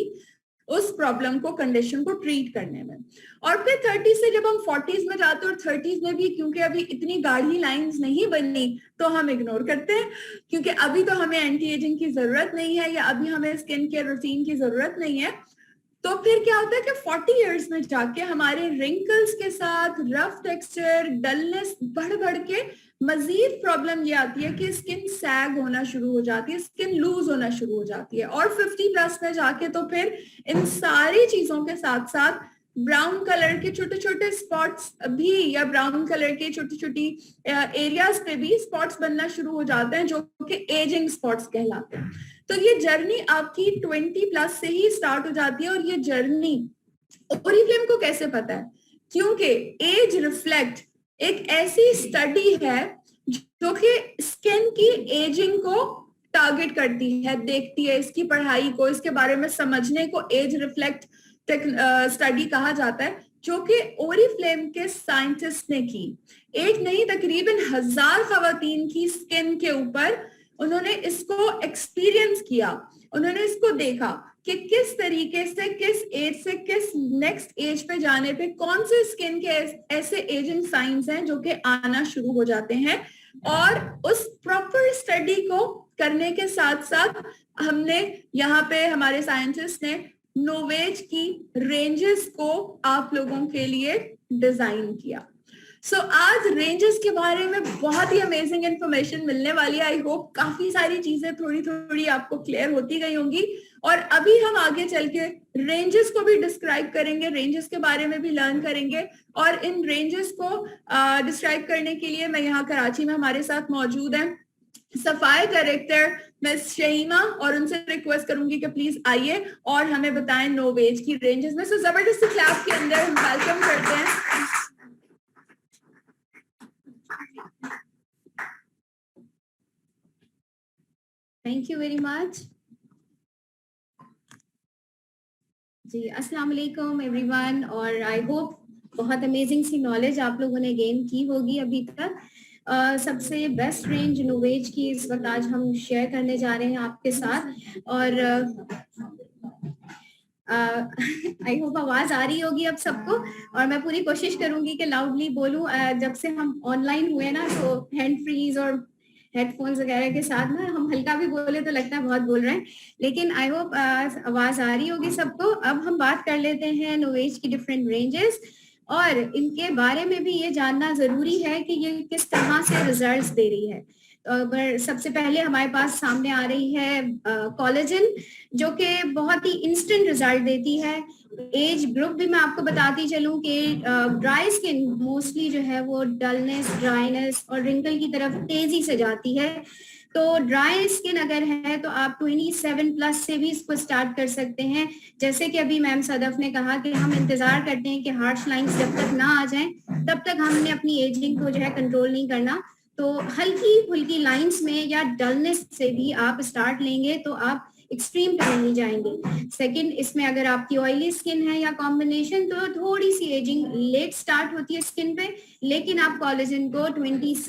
उस प्रॉब्लम को, कंडीशन को ट्रीट करने में। और फिर 30 से जब हम 40s में जाते हैं और 30s में भी क्योंकि अभी इतनी गाढ़ी लाइंस नहीं बननी तो हम इग्नोर करते हैं क्योंकि अभी तो हमें एंटी एजिंग की जरूरत नहीं है या अभी हमें स्किन केयर रूटीन की जरूरत नहीं है। तो फिर क्या होता है कि 40 इयर्स में जाके हमारे रिंकल्स के साथ रफ टेक्सचर, डलनेस बढ़ बढ़ के मजीद प्रॉब्लम ये आती है कि स्किन सैग होना शुरू हो जाती है, स्किन लूज होना शुरू हो जाती है। और 50 प्लस में जाके तो फिर इन सारी चीजों के साथ साथ ब्राउन कलर के छोटे छोटे स्पॉट्स भी या ब्राउन कलर के छोटी छोटी एरियाज पे भी स्पॉट्स बनना शुरू हो जाते हैं जो कि एजिंग स्पॉट्स कहलाते हैं। तो ये जर्नी आपकी 20 प्लस से ही स्टार्ट हो जाती है। और ये जर्नी ओरिफ्लेम को कैसे पता है? क्योंकि एज रिफ्लेक्ट एक ऐसी स्टडी है जो कि स्किन की एजिंग को टारगेट करती है, देखती है इसकी पढ़ाई को, इसके बारे में समझने को एज रिफ्लेक्ट स्टडी कहा जाता है, जो कि ओरिफ्लेम के साइंटिस्ट ने की। एक नहीं तकरीबन 1000 खवातीन की स्किन के ऊपर उन्होंने इसको एक्सपीरियंस किया, उन्होंने इसको देखा कि किस तरीके से, किस एज से किस नेक्स्ट एज पे जाने पे कौन से स्किन के ऐसे एजिंग साइंस हैं जो कि आना शुरू हो जाते हैं। और उस प्रॉपर स्टडी को करने के साथ साथ हमने यहाँ पे हमारे साइंटिस्ट ने नोवेज की रेंजेस को आप लोगों के लिए डिजाइन किया। सो आज रेंजेस के बारे में बहुत ही अमेजिंग इंफॉर्मेशन मिलने वाली है। आई होप काफी सारी चीजें थोड़ी थोड़ी आपको क्लियर होती गई होंगी, और अभी हम आगे चल के रेंजेस को भी डिस्क्राइब करेंगे, रेंजेस के बारे में भी लर्न करेंगे। और इन रेंजेस को डिस्क्राइब करने के लिए मैं यहाँ कराची में हमारे साथ मौजूद है सफाई डायरेक्टर मिस शहीमा, और उनसे रिक्वेस्ट करूंगी कि प्लीज आइए और हमें बताएं नोवेज की रेंजेस में। सो जबरदस्ती क्लास के अंदर हम वेलकम करते हैं। थैंक यू वेरी मच जी। अस्सलाम वालेकुम एवरीवन, और आई होप बहुत अमेजिंग सी नॉलेज आप लोगों ने गेन की होगी अभी तक। सबसे बेस्ट रेंज नोवेज की इस वक्त आज हम शेयर करने जा रहे हैं आपके साथ। और आई होप आवाज आ रही होगी अब सबको, और मैं पूरी कोशिश करूंगी कि लाउडली बोलूं। जब से हम ऑनलाइन हुए ना, तो हैंड फ्रीज और हेडफोन्स वगैरह के साथ ना हम हल्का भी बोले तो लगता है बहुत बोल रहे हैं, लेकिन आई होप आवाज आ रही होगी सबको। अब हम बात कर लेते हैं नोवेज की डिफरेंट रेंजेस, और इनके बारे में भी ये जानना जरूरी है कि ये किस तरह से रिजल्ट्स दे रही है। तो सबसे पहले हमारे पास सामने आ रही है कोलेजन, जो कि बहुत ही इंस्टेंट रिजल्ट देती है। एज ग्रुप भी मैं आपको बताती चलूं कि ड्राई स्किन मोस्टली जो है वो डलनेस, ड्राइनेस और रिंकल की तरफ तेजी से जाती है। तो ड्राई स्किन अगर है तो आप 27 प्लस से भी इसको स्टार्ट कर सकते हैं। जैसे कि अभी मैम सदफ ने कहा कि हम इंतजार करते हैं कि हार्श लाइंस जब तक ना आ जाएं तब तक हमने अपनी एजिंग को जो है कंट्रोल नहीं करना। तो हल्की फुल्की लाइंस में या डलनेस से भी आप स्टार्ट लेंगे तो आप एक्सट्रीम पे नहीं जाएंगे। सेकंड, इसमें अगर आपकी ऑयली स्किन है या कॉम्बिनेशन, तो थोड़ी सी एजिंग लेट स्टार्ट होती है स्किन पे, लेकिन आप कोलेजन को 28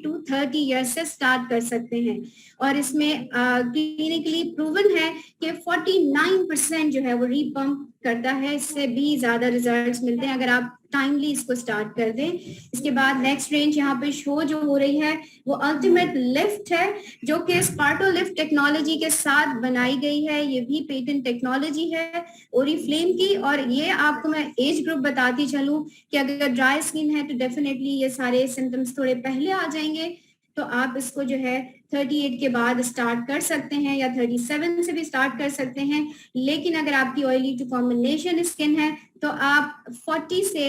to 30 ईयर्स से स्टार्ट कर सकते हैं। और इसमें क्लिनिकली प्रूवन है कि 49% जो है वो रीपम्प करता है, इससे भी ज्यादा रिजल्ट्स मिलते हैं अगर आप टाइमली इसको स्टार्ट कर दें। इसके बाद नेक्स्ट रेंज यहाँ पे शो जो हो रही है वो अल्टीमेट लिफ्ट है, जो कि स्पार्टो लिफ्ट टेक्नोलॉजी के साथ बनाई गई है। ये भी पेटेंट टेक्नोलॉजी है ओरिफ्लेम की। और ये आपको मैं एज ग्रुप बताती चलूं कि अगर ड्राई स्किन है तो डेफिनेटली ये सारे सिम्टम्स थोड़े पहले आ जाएंगे, तो आप इसको जो है 38 के बाद स्टार्ट कर सकते हैं या 37 से भी स्टार्ट कर सकते हैं। लेकिन अगर आपकी ऑयली टू कॉम्बिनेशन स्किन है तो आप 40 से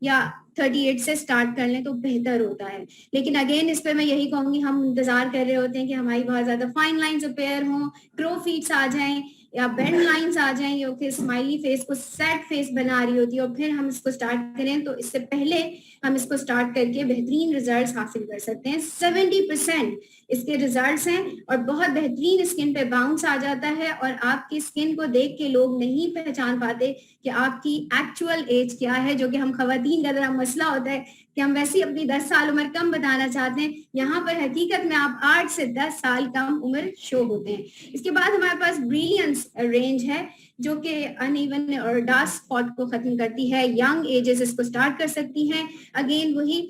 या 38 से स्टार्ट कर लें तो बेहतर होता है। लेकिन अगेन इस पे मैं यही कहूंगी, हम इंतजार कर रहे होते हैं कि हमारी बहुत ज्यादा फाइन लाइंस अपेयर हों, क्रो फीट्स आ जाएं या बेंड लाइंस आ जाएं, या फिर स्माइली फेस को सैड फेस बना रही होती है, और फिर हम इसको स्टार्ट करें तो इससे पहले हम इसको स्टार्ट करके बेहतरीन रिजल्ट्स हासिल कर सकते हैं। 70% इसके रिजल्ट्स हैं और बहुत बेहतरीन स्किन पे बाउंस आ जाता है, और आपकी स्किन को देख के लोग नहीं पहचान पाते कि आपकी एक्चुअल एज क्या है, जो कि हम खवातीन का जरा मसला होता है कि हम वैसे ही अपनी 10 साल उम्र कम बताना चाहते हैं। यहाँ पर हकीकत में आप 8 से 10 साल कम उम्र शो होते हैं। इसके बाद हमारे पास ब्रिलियंस रेंज है, जो कि अनइवन और डार्क स्पॉट को खत्म करती है। यंग एजेस इसको स्टार्ट कर सकती हैं, अगेन वही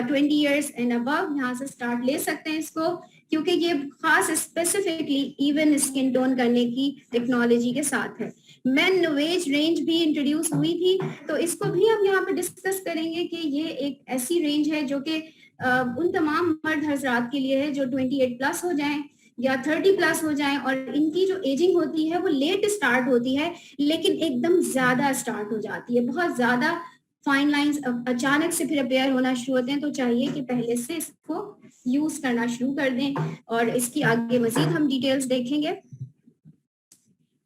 20 इयर्स एंड अबव यहाँ से स्टार्ट ले सकते हैं इसको, क्योंकि ये खास स्पेसिफिकली इवन स्किन टोन करने की टेक्नोलॉजी के साथ है। मेन नोवेज रेंज भी इंट्रोड्यूस हुई थी, तो इसको भी हम यहाँ पे डिस्कस करेंगे कि ये एक ऐसी रेंज है जो कि उन तमाम मर्द हजरात के लिए है जो 28 प्लस हो जाएं या 30 प्लस हो जाएं, और इनकी जो एजिंग होती है वो लेट स्टार्ट होती है लेकिन एकदम ज्यादा स्टार्ट हो जाती है। बहुत ज्यादा फाइन लाइंस अचानक से फिर अपेयर होना शुरू होते हैं, तो चाहिए कि पहले से इसको यूज करना शुरू कर दें, और इसकी आगे मजीद हम डिटेल्स देखेंगे।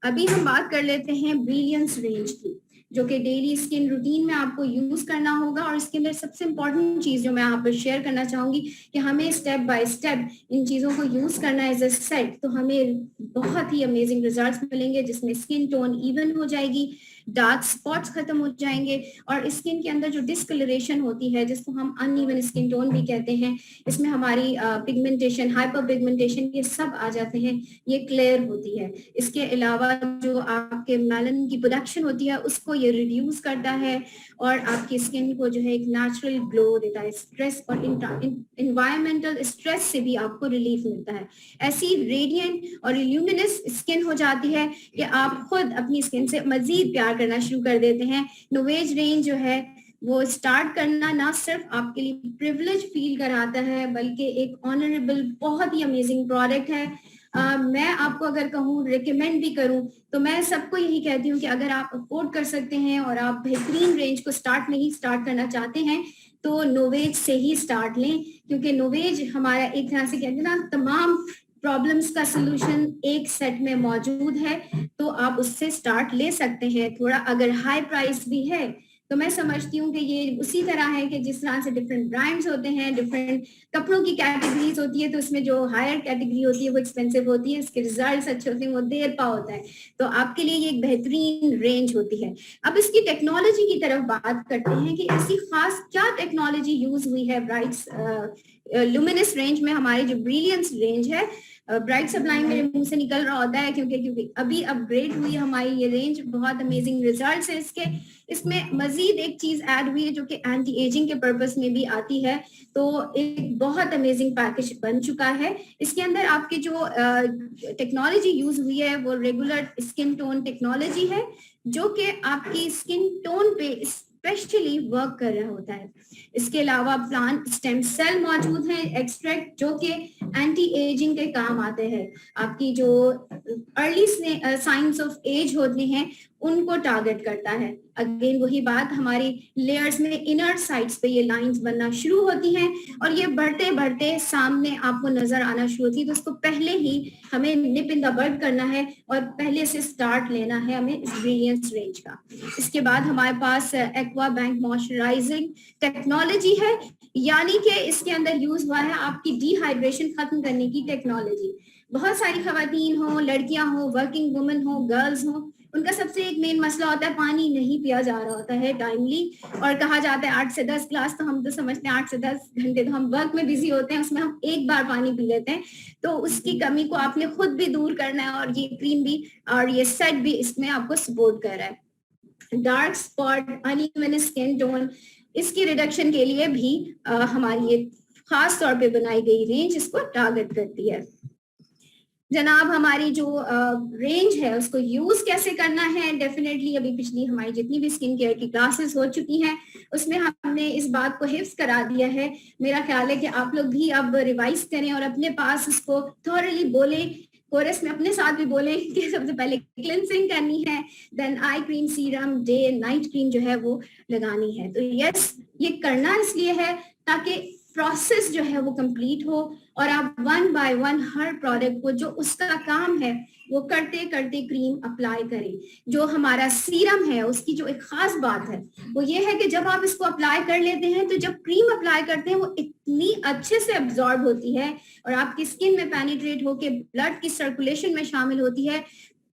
अभी हम बात कर लेते हैं ब्रिलियंस रेंज की। जो कि डेली स्किन रूटीन में आपको यूज करना होगा। और इसके अंदर सबसे इंपॉर्टेंट चीज जो मैं आप पर शेयर करना चाहूंगी कि हमें स्टेप बाय स्टेप इन चीजों को यूज करना एज अ सेट, तो हमें बहुत ही अमेजिंग रिजल्ट्स मिलेंगे, जिसमें स्किन टोन इवन हो जाएगी, डार्क स्पॉट्स खत्म हो जाएंगे, और स्किन के अंदर जो डिस्कलरेशन होती है, जिसको हम अनइवन स्किन टोन भी कहते हैं, इसमें हमारी पिगमेंटेशन, हाइपर पिगमेंटेशन, ये सब आ जाते हैं, ये क्लियर होती है। इसके अलावा जो आपके मेलानिन की प्रोडक्शन होती है उसको ये रिड्यूस करता है, और आपकी स्किन को जो है एक नेचुरल ग्लो देता है। स्ट्रेस और इन्वायरमेंटल स्ट्रेस से भी आपको रिलीफ मिलता है। ऐसी रेडिएंट और इल्यूमिनस स्किन हो जाती है कि आप खुद अपनी स्किन से मजीद प्यार करना शुरू कर देते हैं। नोवेज रेंज जो है वो स्टार्ट करना ना सिर्फ आपके लिए प्रिविलेज फील कराता है, बल्कि एक ऑनरेबल, बहुत ही अमेजिंग प्रोडक्ट है। मैं आपको अगर कहूँ, रिकमेंड भी करूँ, तो मैं सबको यही कहती हूँ कि अगर आप अफोर्ड कर सकते हैं और आप बेहतरीन रेंज को स्टार्ट करना चाहते हैं, तो नोवेज से ही स्टार्ट लें, क्योंकि नोवेज हमारा एक तरह से कहते हैं ना, तमाम प्रॉब्लम्स का सलूशन एक सेट में मौजूद है, तो आप उससे स्टार्ट ले सकते हैं। थोड़ा अगर हाई प्राइस भी है, तो मैं समझती हूँ कि ये उसी तरह है कि जिस तरह से डिफरेंट ब्रांड्स होते हैं, डिफरेंट कपड़ों की कैटेगरीज होती है, तो उसमें जो हायर कैटेगरी होती है वो एक्सपेंसिव होती है, इसके रिजल्ट्स अच्छे होते हैं, वो देर पा होता है। तो आपके लिए ये एक बेहतरीन रेंज होती है। अब इसकी टेक्नोलॉजी की तरफ बात करते हैं कि ऐसी खास क्या टेक्नोलॉजी यूज हुई है ब्राइट्स लुमिनस रेंज में। हमारी जो ब्रिलियंस रेंज है, ब्राइट सब्लाइम मेरे मुंह से निकल रहा होता है क्योंकि अभी अपग्रेड हुई हमारी ये रेंज, बहुत अमेजिंग रिजल्ट्स है इसके। इसमें मजीद एक चीज ऐड हुई है जो कि एंटी एजिंग के पर्पस में भी आती है, तो एक बहुत अमेजिंग पैकेज बन चुका है। इसके अंदर आपकी जो टेक्नोलॉजी यूज हुई है वो रेगुलर स्किन टोन टेक्नोलॉजी है, जो कि आपकी स्किन टोन पे स्पेशली वर्क कर रहा होता है। इसके अलावा प्लांट स्टेम सेल मौजूद है एक्सट्रैक्ट, जो कि एंटी एजिंग के काम आते हैं। आपकी जो अर्ली साइंस ऑफ एज होते हैं उनको टारगेट करता है। अगेन वही बात, हमारी लेयर्स में इनर साइड्स पे ये लाइंस बनना शुरू होती हैं, और ये बढ़ते बढ़ते सामने आपको नजर आना शुरू होती है। तो उसको पहले ही हमें निप इन द बड करना है और पहले से स्टार्ट लेना है हमें इस ब्रिलियंस रेंज का। इसके बाद हमारे पास एक्वा बैंक मॉइस्चराइजिंग टेक्नोलॉजी है, यानी कि इसके अंदर यूज हुआ है आपकी डिहाइड्रेशन खत्म करने की टेक्नोलॉजी। बहुत सारी खवातीन हो, लड़कियां हो, वर्किंग वुमेन हो, गर्ल्स हो, उनका सबसे एक मेन मसला होता है पानी नहीं पिया जा रहा होता है टाइमली, और कहा जाता है 8 से 10 ग्लास, तो हम तो समझते हैं 8 से 10 घंटे तो हम वर्क में बिजी होते हैं, उसमें हम एक बार पानी पी लेते हैं। तो उसकी कमी को आपने खुद भी दूर करना है, और ये क्रीम भी और ये सेट भी इसमें आपको सपोर्ट कर रहा है। Dark spot, uneven skin tone, इसकी रिडक्शन के लिए भी हमारी ये खास तौर पे बनाई गई रेंज इसको टारगेट करती है। जनाब, हमारी जो रेंज है उसको यूज कैसे करना है, डेफिनेटली अभी पिछली हमारी जितनी भी स्किन केयर की क्लासेस हो चुकी हैं उसमें हमने इस बात को हिफ्ज करा दिया है। मेरा ख्याल है कि आप लोग भी अब रिवाइज करें और अपने पास इसको थॉरली बोले, कोरस में अपने साथ भी बोले कि सबसे पहले क्लिनजिंग करनी है, then eye cream, serum, day night cream जो है वो लगानी है। तो यस, ये करना इसलिए है ताकि प्रोसेस जो है वो कंप्लीट हो और आप one by one her product को जो उसका काम है वो करते करते क्रीम अप्लाई करें। जो हमारा सीरम है उसकी जो एक खास बात है वो ये है कि जब आप इसको अप्लाई कर लेते हैं तो जब क्रीम अप्लाई करते हैं वो इतनी अच्छे से एब्जॉर्ब होती है और आपकी स्किन में पेनिट्रेट होके ब्लड की सर्कुलेशन में शामिल होती है,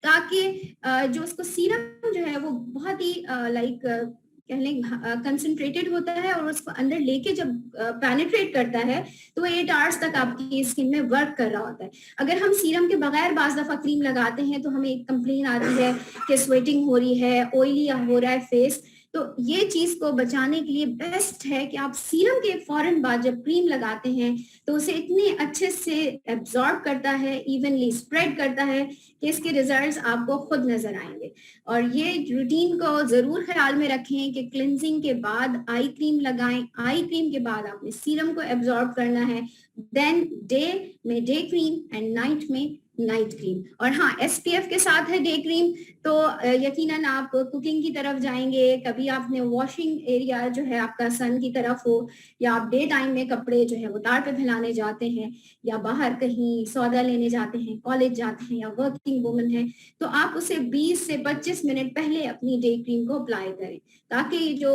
ताकि जो उसको सीरम जो है वो बहुत ही लाइक कंसंट्रेटेड होता है और उसको अंदर लेके जब पेनिट्रेट करता है तो 8 आवर्स तक आपकी स्किन में वर्क कर रहा होता है। अगर हम सीरम के बगैर बाज दफा क्रीम लगाते हैं तो हमें एक कंप्लेन आती है कि स्वेटिंग हो रही है, ऑयली हो रहा है फेस। तो ये चीज को बचाने के लिए बेस्ट है कि आप सीरम के फौरन बाद जब क्रीम लगाते हैं तो उसे इतने अच्छे से एब्जॉर्ब करता है, इवनली स्प्रेड करता है कि इसके रिजल्ट्स आपको खुद नजर आएंगे। और ये रूटीन को जरूर ख्याल में रखें कि क्लिनजिंग के बाद आई क्रीम लगाएं, आई क्रीम के बाद आपने सीरम को एब्जॉर्ब करना है, देन डे में डे क्रीम एंड नाइट में नाइट क्रीम। और हाँ, SPF के साथ है डे क्रीम, तो यकीनन आप कुकिंग की तरफ जाएंगे, कभी आपने वॉशिंग एरिया जो है आपका सन की तरफ हो, या आप डे टाइम में कपड़े जो है वो तार पे फैलाने जाते हैं, या बाहर कहीं सौदा लेने जाते हैं, कॉलेज जाते हैं, या वर्किंग वुमन है, तो आप उसे 20 से 25 मिनट पहले अपनी डे क्रीम को अप्लाई करें, ताकि जो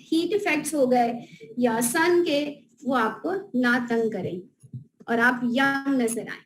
हीट इफेक्ट्स हो गए या सन के, वो आपको ना तंग करें और आप यंग नजर आए।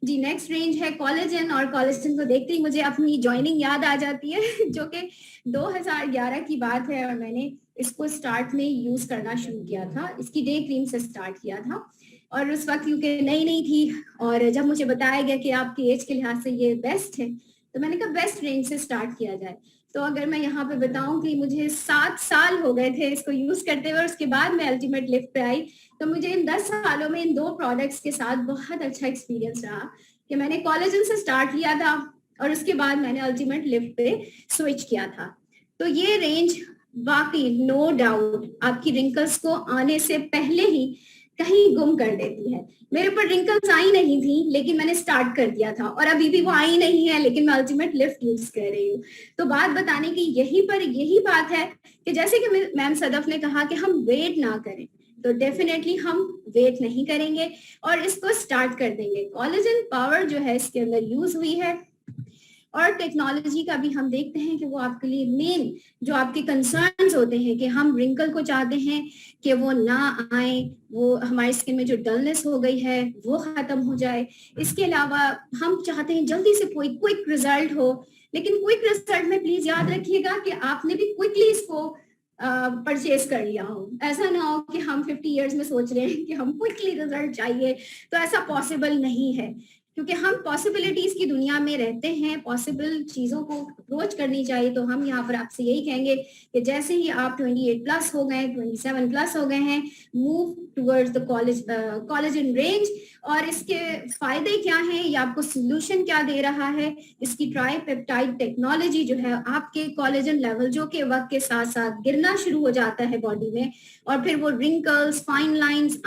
जी, नेक्स्ट रेंज है कोलेजन, और कोलेजन को देखते ही मुझे अपनी ज्वाइनिंग याद आ जाती है जो कि 2011 की बात है, और मैंने इसको स्टार्ट में यूज करना शुरू किया था, इसकी डे क्रीम से स्टार्ट किया था, और उस वक्त क्योंकि नई नई थी, और जब मुझे बताया गया कि आपकी एज के लिहाज से ये बेस्ट है, तो मैंने कहा बेस्ट रेंज से स्टार्ट किया जाए। तो अगर मैं यहाँ पे बताऊं कि मुझे 7 साल हो गए थे इसको यूज करते हुए, उसके बाद मैं अल्टीमेट लिफ्ट पे आई, तो मुझे इन 10 सालों में इन 2 प्रोडक्ट्स के साथ बहुत अच्छा एक्सपीरियंस रहा कि मैंने कोलेजन से स्टार्ट किया था और उसके बाद मैंने अल्टीमेट लिफ्ट पे स्विच किया था। तो ये रेंज वाकई नो डाउट आपकी रिंकल्स को आने से पहले ही कहीं गुम कर देती है। मेरे ऊपर रिंकल्स आई नहीं थी, लेकिन मैंने स्टार्ट कर दिया था, और अभी भी वो आई नहीं है, लेकिन मैं अल्टीमेट लिफ्ट यूज कर रही हूँ। तो बात बताने की यही बात है कि जैसे कि मैम सदफ ने कहा कि हम वेट ना करें, तो डेफिनेटली हम वेट नहीं करेंगे और इसको स्टार्ट कर देंगे। कोलेजन पावर जो है इसके अंदर यूज हुई है, और टेक्नोलॉजी का भी हम देखते हैं कि वो आपके लिए मेन जो आपके कंसर्न्स होते हैं कि हम रिंकल को चाहते हैं कि वो ना आए, वो हमारी स्किन में जो डलनेस हो गई है वो खत्म हो जाए। इसके अलावा हम चाहते हैं जल्दी से कोई क्विक रिजल्ट हो, लेकिन क्विक रिजल्ट में प्लीज याद रखिएगा कि आपने भी क्विकली इसको परचेज कर लिया हो। ऐसा ना हो कि हम 50 इयर्स में सोच रहे हैं कि हम क्विकली रिजल्ट चाहिए, तो ऐसा पॉसिबल नहीं है, क्योंकि हम पॉसिबिलिटीज की दुनिया में रहते हैं, पॉसिबल चीजों को अप्रोच करनी चाहिए। तो हम यहाँ पर आपसे यही कहेंगे कि जैसे ही आप 28 प्लस हो गए, 27 प्लस हो गए हैं, move towards the collagen range. और इसके फायदे क्या हैं, ये आपको सोल्यूशन क्या दे रहा है, इसकी ट्राइपेप्टाइड टेक्नोलॉजी जो है आपके कोलेजन लेवल जो कि वक्त के साथ साथ गिरना शुरू हो जाता है बॉडी में, और फिर वो wrinkles, fine lines,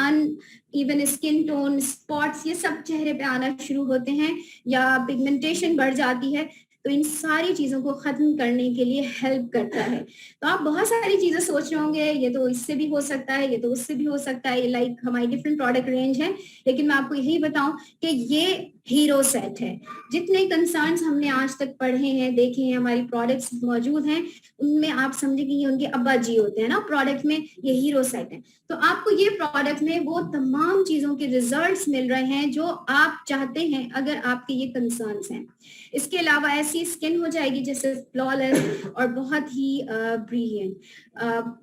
even skin tone, spots, ये सब चेहरे पे आना शुरू होते हैं, या पिगमेंटेशन बढ़ जाती है, तो इन सारी चीजों को खत्म करने के लिए हेल्प करता है। तो आप बहुत सारी चीजें सोच रहे होंगे, ये तो इससे भी हो सकता है, ये तो उससे भी हो सकता है, लाइक हमारी डिफरेंट प्रोडक्ट रेंज है, लेकिन मैं आपको यही बताऊं कि ये हीरो सेट है। जितने कंसर्न्स हमने आज तक पढ़े हैं, देखे हैं, हमारी प्रोडक्ट्स मौजूद हैं, उनमें आप समझे कि ये उनके अब्बा जी होते हैं ना प्रोडक्ट में, ये हीरो सेट है। तो आपको ये प्रोडक्ट में वो तमाम चीजों के रिजल्ट्स मिल रहे हैं जो आप चाहते हैं अगर आपके ये कंसर्न्स हैं। इसके अलावा ऐसी स्किन हो जाएगी जैसे फ्लॉलेस और बहुत ही ब्रिलियंट।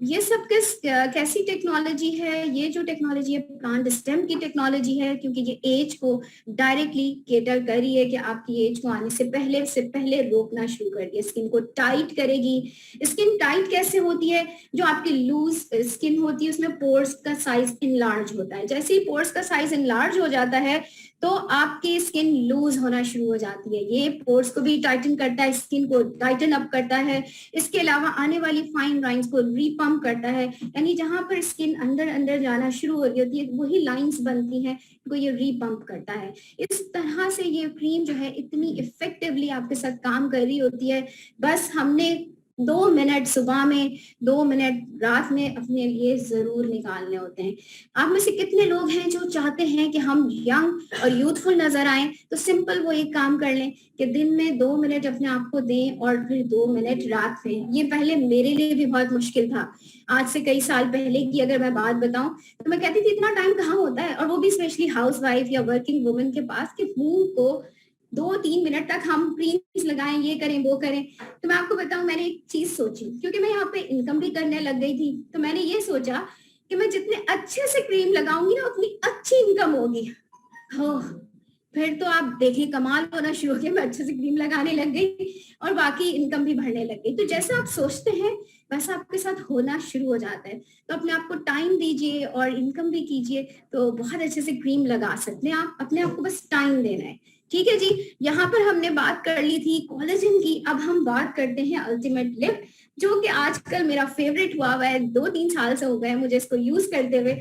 ये सब कैसी टेक्नोलॉजी है? ये जो टेक्नोलॉजी है प्लांट स्टेम की टेक्नोलॉजी है, क्योंकि ये एज को डायरेक्टली केटर कर रही है कि आपकी एज को आने से पहले रोकना शुरू कर दिया। स्किन को टाइट करेगी। स्किन टाइट कैसे होती है? जो आपकी लूज स्किन होती है उसमें पोर्स का साइज इनलार्ज होता है। जैसे ही पोर्स का साइज इनलार्ज हो जाता है तो आपकी स्किन लूज होना शुरू हो जाती है। ये पोर्स को भी टाइटन करता है, स्किन को टाइटन अप करता है। इसके अलावा आने वाली फाइन लाइंस को रीपम्प करता है, यानी जहां पर स्किन अंदर अंदर जाना शुरू हो रही होती है वही लाइंस बनती हैं, तो ये रीपम्प करता है। इस तरह से ये क्रीम जो है इतनी इफेक्टिवली आपके साथ काम कर रही होती है। बस हमने 2 मिनट सुबह में, 2 मिनट रात में अपने लिए जरूर निकालने होते हैं। आप में से कितने लोग हैं जो चाहते हैं कि हम यंग और यूथफुल नजर आए? तो सिंपल वो एक काम कर लें कि दिन में 2 मिनट अपने आप को दें और फिर 2 मिनट रात में। ये पहले मेरे लिए भी बहुत मुश्किल था। आज से कई साल पहले की अगर मैं बात बताऊं तो मैं कहती थी इतना टाइम कहाँ होता है, और वो भी स्पेशली हाउस वाइफ या वर्किंग वुमेन के पास, कि मुंह को 2-3 मिनट तक हम क्रीम्स लगाएं, ये करें वो करें। तो मैं आपको बताऊं, मैंने एक चीज सोची, क्योंकि मैं यहाँ पे इनकम भी करने लग गई थी, तो मैंने ये सोचा कि मैं जितने अच्छे से क्रीम लगाऊंगी ना उतनी अच्छी इनकम होगी। हो, फिर तो आप देखिए कमाल होना शुरू हो गया। मैं अच्छे से क्रीम लगाने लग गई और बाकी इनकम भी बढ़ने लग गई। तो जैसा आप सोचते हैं वैसा आपके साथ होना शुरू हो जाता है। तो अपने आप को टाइम दीजिए और इनकम भी कीजिए, तो बहुत अच्छे से क्रीम लगा सकते हैं आप। अपने आप को बस टाइम देना है। ठीक है जी, यहाँ पर हमने बात कर ली थी कोलेजन की। अब हम बात करते हैं अल्टीमेट लिफ्ट, जो कि आजकल मेरा फेवरेट हुआ है। 2-3 साल से हो गए मुझे इसको यूज करते हुए।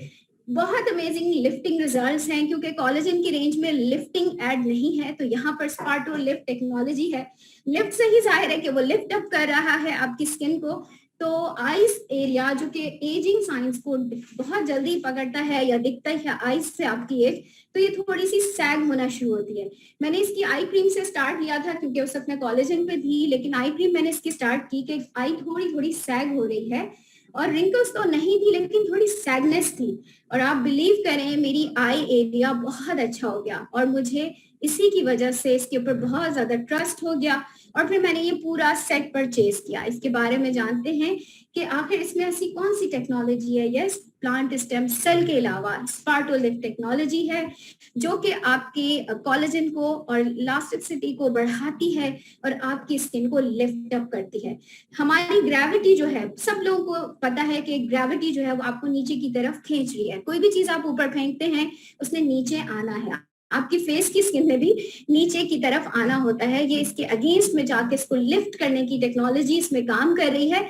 बहुत अमेजिंग लिफ्टिंग रिजल्ट्स हैं, क्योंकि कोलेजन की रेंज में लिफ्टिंग ऐड नहीं है, तो यहाँ पर स्पार्टो लिफ्ट टेक्नोलॉजी है। लिफ्ट से ही जाहिर है कि वो लिफ्ट अप कर रहा है आपकी स्किन को। तो आइस एरिया जो कि एजिंग साइंस को बहुत जल्दी पकड़ता है या दिखता है आइस से आपकी एज, तो ये थोड़ी सी सैग होना शुरू होती है। मैंने इसकी आई क्रीम से स्टार्ट किया था क्योंकि उस वक्त मैं कॉलेजन पे थी, लेकिन आई क्रीम मैंने इसकी स्टार्ट की कि आई थोड़ी थोड़ी सैग हो रही है, और रिंकल्स तो नहीं थी लेकिन थोड़ी सैडनेस थी। और आप बिलीव करें मेरी आई एरिया बहुत अच्छा हो गया, और मुझे इसी की वजह से इसके ऊपर बहुत ज्यादा ट्रस्ट हो गया, और फिर मैंने ये पूरा सेट परचेज किया। इसके बारे में जानते हैं कि आखिर इसमें ऐसी कौन सी टेक्नोलॉजी है। यस, प्लांट स्टेम सेल के अलावा स्पार्टो लिफ्ट टेक्नोलॉजी है, जो कि आपके कोलेजन को और इलास्टिसिटी को बढ़ाती है और आपकी स्किन को लिफ्ट अप करती है। हमारी ग्रेविटी जो है, सब लोगों को पता है कि ग्रेविटी जो है वो आपको नीचे की तरफ खींच रही है। कोई भी चीज आप ऊपर फेंकते हैं उसने नीचे आना है। आपकी फेस की स्किन में भी नीचे की तरफ आना होता है। ये इसके अगेंस्ट में जाके इसको लिफ्ट करने की टेक्नोलॉजी इसमें काम कर रही है।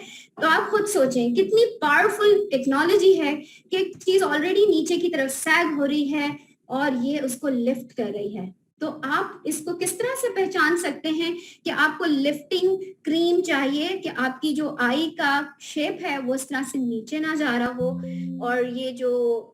तो आप खुद सोचें कितनी पावरफुल टेक्नोलॉजी है कि एक चीज ऑलरेडी नीचे की तरफ सैग हो रही है और ये उसको लिफ्ट कर रही है। तो आप इसको किस तरह से पहचान सकते हैं कि आपको लिफ्टिंग क्रीम चाहिए कि आपकी जो आई का शेप है वो इस तरह से नीचे ना जा रहा हो, और ये जो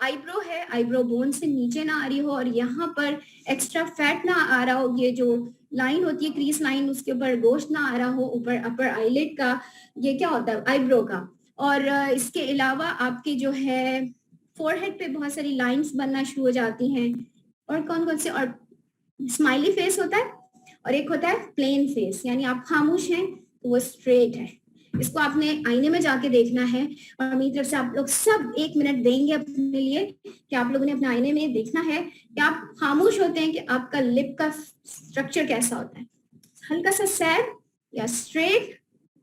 आईब्रो है आईब्रो बोन से नीचे ना आ रही हो, और यहाँ पर एक्स्ट्रा फैट ना आ रहा हो, ये जो लाइन होती है क्रीज लाइन उसके ऊपर गोश्त ना आ रहा हो ऊपर अपर आईलिड का, ये क्या होता है आईब्रो का। और इसके अलावा आपके जो है फोरहेड पे बहुत सारी लाइंस बनना शुरू हो जाती हैं। और कौन कौन से, और स्माइली फेस होता है, और एक होता है प्लेन फेस, यानी आप खामोश हैं तो वो स्ट्रेट है। इसको आपने आईने में जाके देखना है, और मेरी तरफ से आप लोग सब 1 मिनट देंगे अपने लिए कि आप लोगों ने अपने आईने में देखना है कि आप खामोश होते हैं कि आपका लिप का स्ट्रक्चर कैसा होता है, हल्का सा सैड या स्ट्रेट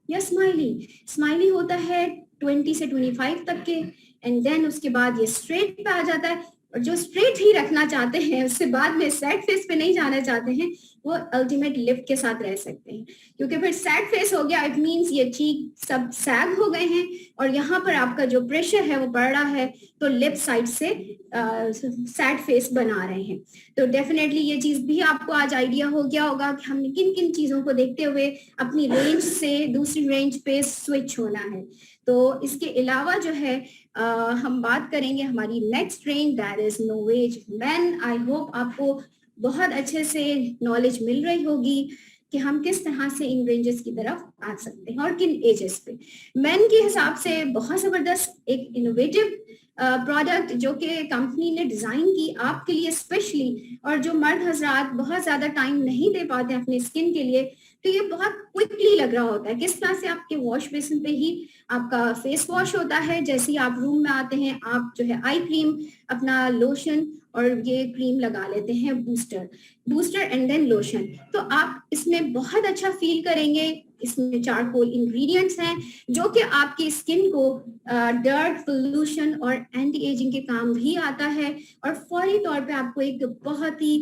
या स्माइली। स्माइली होता है 20 से 25 तक के, एंड देन उसके बाद ये स्ट्रेट पे आ जाता है। और जो स्ट्रेट ही रखना चाहते हैं, उससे बाद में सैड फेस पे नहीं जाना चाहते हैं, वो अल्टीमेट लिफ्ट के साथ रह सकते हैं। क्योंकि फिर सैड फेस हो गया, इट मींस ये चीक सब सैग हो गए हैं और यहाँ पर आपका जो प्रेशर है वो बढ़ रहा है, तो लिप साइड से सैड फेस बना रहे हैं। तो डेफिनेटली ये चीज भी आपको आज आइडिया हो गया होगा कि हमने किन किन चीजों को देखते हुए अपनी रेंज से दूसरी रेंज पे स्विच होना है। तो इसके अलावा जो है हम बात करेंगे हमारी next range, that is no age man. I hope आपको बहुत अच्छे से नॉलेज मिल रही होगी कि हम किस तरह से इन रेंजेस की तरफ आ सकते हैं और किन एजेस पे। मैन के हिसाब से बहुत जबरदस्त एक इनोवेटिव प्रोडक्ट जो कि कंपनी ने डिजाइन की आपके लिए स्पेशली, और जो मर्द हजरात बहुत ज्यादा टाइम नहीं दे पाते अपने स्किन के लिए, तो ये बहुत क्विकली लग रहा होता है। किस तरह से आपके वॉश बेसिन पे ही आपका फेस वॉश होता है, जैसे ही आप रूम में आते हैं आप जो है आई क्रीम, अपना लोशन और ये क्रीम लगा लेते हैं, बूस्टर एंड देन लोशन, तो आप इसमें बहुत अच्छा फील करेंगे। इसमें चारकोल इंग्रेडिएंट्स हैं जो कि आपकी स्किन को डर्ट, पोल्यूशन और एंटी एजिंग के काम भी आता है, और फौरी तौर पे आपको एक बहुत ही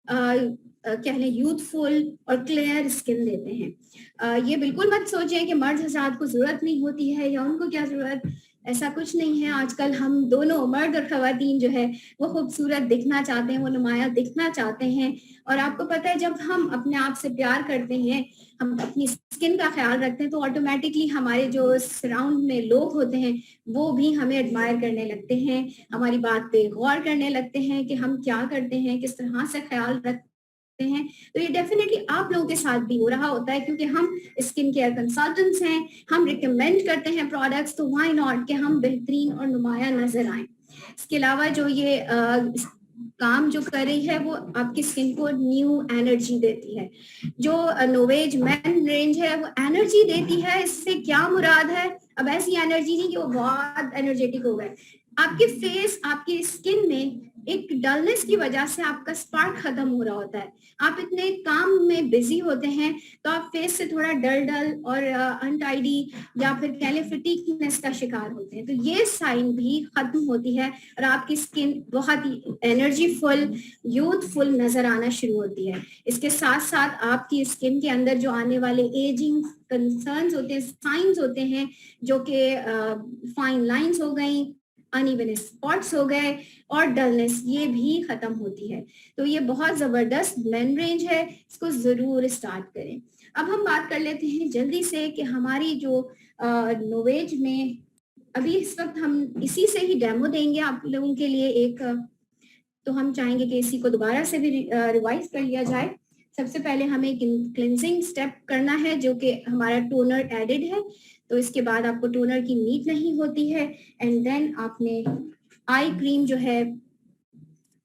कह लें यूथफुल और क्लियर स्किन देते हैं। ये बिल्कुल मत सोचें कि मर्द हज़रात को जरूरत नहीं होती है या उनको क्या जरूरत, ऐसा कुछ नहीं है। आजकल हम दोनों मर्द और खवातीन जो है वो खूबसूरत दिखना चाहते हैं, वो नुमाया दिखना चाहते हैं। और आपको पता है जब हम अपने आप से प्यार करते हैं, हम अपनी स्किन का ख्याल रखते हैं, तो ऑटोमेटिकली हमारे जो सराउंड में लोग होते हैं वो भी हमें एडमायर करने लगते हैं, हमारी बात पे गौर करने लगते हैं कि हम क्या करते हैं, किस तरह से ख्याल रखते हैं। तो ये डेफिनेटली आप लोगों के साथ भी हो रहा होता है, क्योंकि हम स्किन केयर कंसल्टेंट्स हैं, हम रिकमेंड करते हैं प्रोडक्ट्स, तो व्हाई नॉट कि हम बेहतरीन और नुमाया नजर आए। इसके अलावा जो ये काम जो कर रही है वो आपकी स्किन को न्यू एनर्जी देती है। जो नोवेज मैन रेंज है वो एनर्जी देती है, इससे क्या मुराद है, अब ऐसी एनर्जी नहीं कि वो बहुत एनर्जेटिक हो गए। आपके फेस, आपकी स्किन में एक डलनेस की वजह से आपका स्पार्क खत्म हो रहा होता है, आप इतने काम में बिजी होते हैं, तो आप फेस से थोड़ा डल और अनटाइडी या फिर कह लें फटीगनेस का शिकार होते हैं। तो ये साइन भी खत्म होती है और आपकी स्किन बहुत ही एनर्जीफुल, यूथफुल नजर आना शुरू होती है। इसके साथ साथ आपकी स्किन के अंदर जो आने वाले एजिंग कंसर्न्स होते हैं, साइंस होते हैं, जो कि फाइन लाइंस हो गई, अनइवन स्पॉट्स हो गए और डलनेस, ये भी खत्म होती है। तो ये बहुत जबरदस्त मेन रेंज है, इसको जरूर स्टार्ट करें। अब हम बात कर लेते हैं जल्दी से कि हमारी जो नोवेज में अभी इस वक्त हम इसी से ही डेमो देंगे आप लोगों के लिए एक, तो हम चाहेंगे कि इसी को दोबारा से भी रिवाइज कर लिया जाए। सबसे पहले हमें क्लिनजिंग स्टेप करना है जो कि हमारा टोनर एडेड है, तो इसके बाद आपको टोनर की नीड नहीं होती है। एंड देन आपने आई क्रीम जो है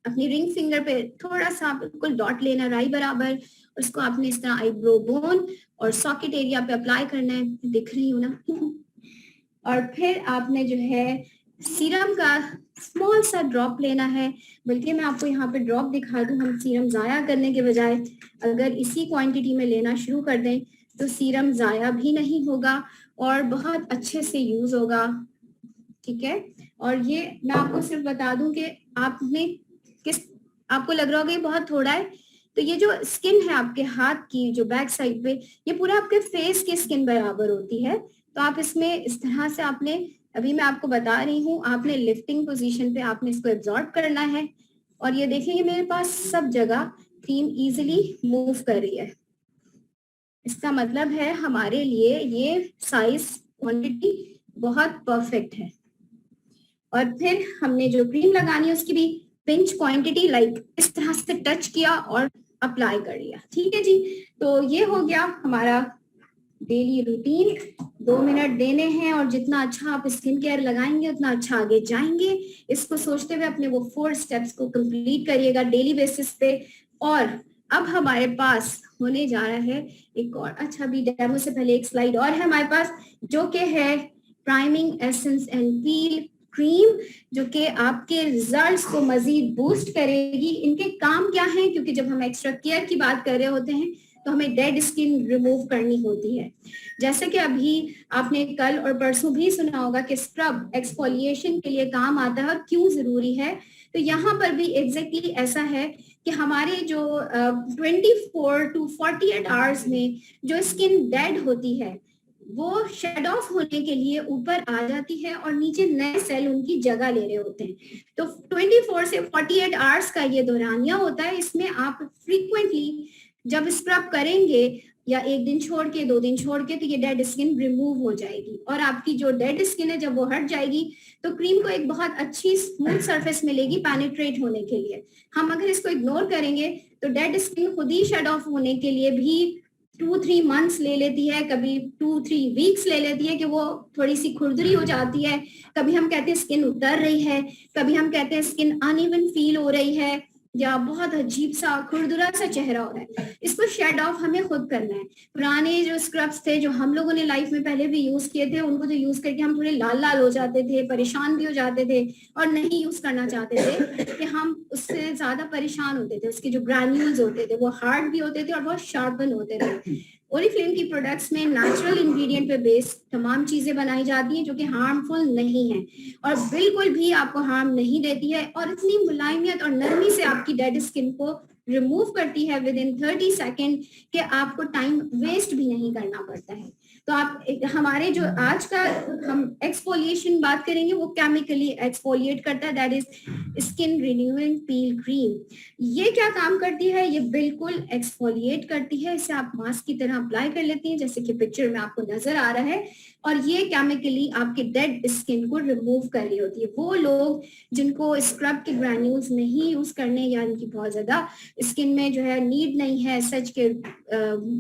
अपनी रिंग फिंगर पे थोड़ा सा बिल्कुल डॉट लेना राई बराबर, उसको आपने इस तरह आईब्रो बोन और सॉकेट एरिया पे अप्लाई करना है, दिख रही हूँ ना। और फिर आपने जो है सीरम का स्मॉल सा ड्रॉप लेना है, बल्कि मैं आपको यहाँ पे ड्रॉप दिखा दूँ, हम सीरम जाया करने के बजाय अगर इसी क्वांटिटी में लेना शुरू कर दें तो सीरम जाया भी नहीं होगा और बहुत अच्छे से यूज होगा, ठीक है। और ये मैं आपको सिर्फ बता दूं कि आपने आपको लग रहा होगा ये बहुत थोड़ा है, तो ये जो स्किन है आपके हाथ की जो बैक साइड पे, ये पूरा आपके फेस की स्किन बराबर होती है। तो आप इसमें इस तरह से आपने, अभी मैं आपको बता रही हूँ, आपने लिफ्टिंग पोजीशन पे आपने इसको एब्जॉर्ब करना है। और ये देखेंगे मेरे पास सब जगह क्रीम इजिली मूव कर रही है, इसका मतलब है हमारे लिए ये साइज क्वांटिटी बहुत परफेक्ट है। और फिर हमने जो क्रीम लगानी है उसकी भी पिंच क्वांटिटी लाइक इस तरह से टच किया और अप्लाई कर लिया, ठीक है जी। तो ये हो गया हमारा डेली रूटीन, 2 मिनट देने हैं और जितना अच्छा आप स्किन केयर लगाएंगे उतना अच्छा आगे जाएंगे। इसको सोचते हुए अपने वो 4 स्टेप्स को कंप्लीट करिएगा डेली बेसिस पे। और अब हमारे पास होने जा रहा है एक और अच्छा, भी डेमो से पहले एक स्लाइड और है हमारे पास जो कि है priming essence and peel cream, जो कि आपके रिजल्ट्स को मजीद बूस्ट करेगी। इनके काम क्या है, क्योंकि जब हम एक्स्ट्रा केयर की बात कर रहे होते हैं तो हमें डेड स्किन रिमूव करनी होती है। जैसे कि अभी आपने कल और परसों भी सुना होगा कि स्क्रब एक्सफोलिएशन के लिए काम आता है और क्यों जरूरी है, तो यहाँ पर भी एग्जैक्टली ऐसा है कि हमारे जो 24 to 48 आवर्स में जो स्किन डेड होती है वो शेड ऑफ होने के लिए ऊपर आ जाती है और नीचे नए सेल उनकी जगह ले रहे होते हैं। तो 24 से 48 आवर्स का ये दौरानिया होता है, इसमें आप फ्रीक्वेंटली जब स्क्रब करेंगे या 1 दिन छोड़ के 2 दिन छोड़ के, तो ये डेड स्किन रिमूव हो जाएगी और आपकी जो डेड स्किन है जब वो हट जाएगी तो क्रीम को एक बहुत अच्छी स्मूथ सरफेस मिलेगी पेनिट्रेट होने के लिए। हम अगर इसको इग्नोर करेंगे तो डेड स्किन खुद ही शेड ऑफ होने के लिए भी 2-3 मंथ्स ले लेती है, कभी 2-3 वीक्स ले लेती है कि वो थोड़ी सी खुरदरी हो जाती है। कभी हम कहते हैं स्किन उतर रही है, कभी हम कहते हैं स्किन अनइवन फील हो रही है या बहुत अजीब सा खुरदुरा सा चेहरा हो रहा है। इसको शेड ऑफ हमें खुद करना है। पुराने जो स्क्रब्स थे जो हम लोगों ने लाइफ में पहले भी यूज किए थे, उनको तो यूज करके हम थोड़े लाल लाल हो जाते थे, परेशान भी हो जाते थे और नहीं यूज करना चाहते थे कि हम उससे ज्यादा परेशान होते थे। उसके जो ग्रैन्यूल्स होते थे वो हार्ड भी होते थे और बहुत शार्पन होते थे। ओरिफ्लेम की प्रोडक्ट्स में नेचुरल इंग्रेडिएंट पे बेस्ड तमाम चीजें बनाई जाती हैं जो कि हार्मफुल नहीं है और बिल्कुल भी आपको हार्म नहीं देती है और इतनी मुलायमियत और नरमी से आपकी डेड स्किन को रिमूव करती है विद इन 30 सेकेंड कि आपको टाइम वेस्ट भी नहीं करना पड़ता है। तो आप हमारे जो आज का हम एक्सफोलिएशन बात करेंगे वो केमिकली एक्सफोलिएट करता है, that is skin renewing peel cream. ये क्या काम करती है, ये बिल्कुल एक्सफोलिएट करती है, इसे आप मास्क की तरह अप्लाई कर लेती हैं जैसे कि पिक्चर में आपको नजर आ रहा है और ये केमिकली आपके डेड स्किन को रिमूव कर रही होती है। वो लोग जिनको स्क्रब के ग्रैन्यूल्स नहीं यूज करने या इनकी बहुत ज्यादा स्किन में जो है नीड नहीं है सच के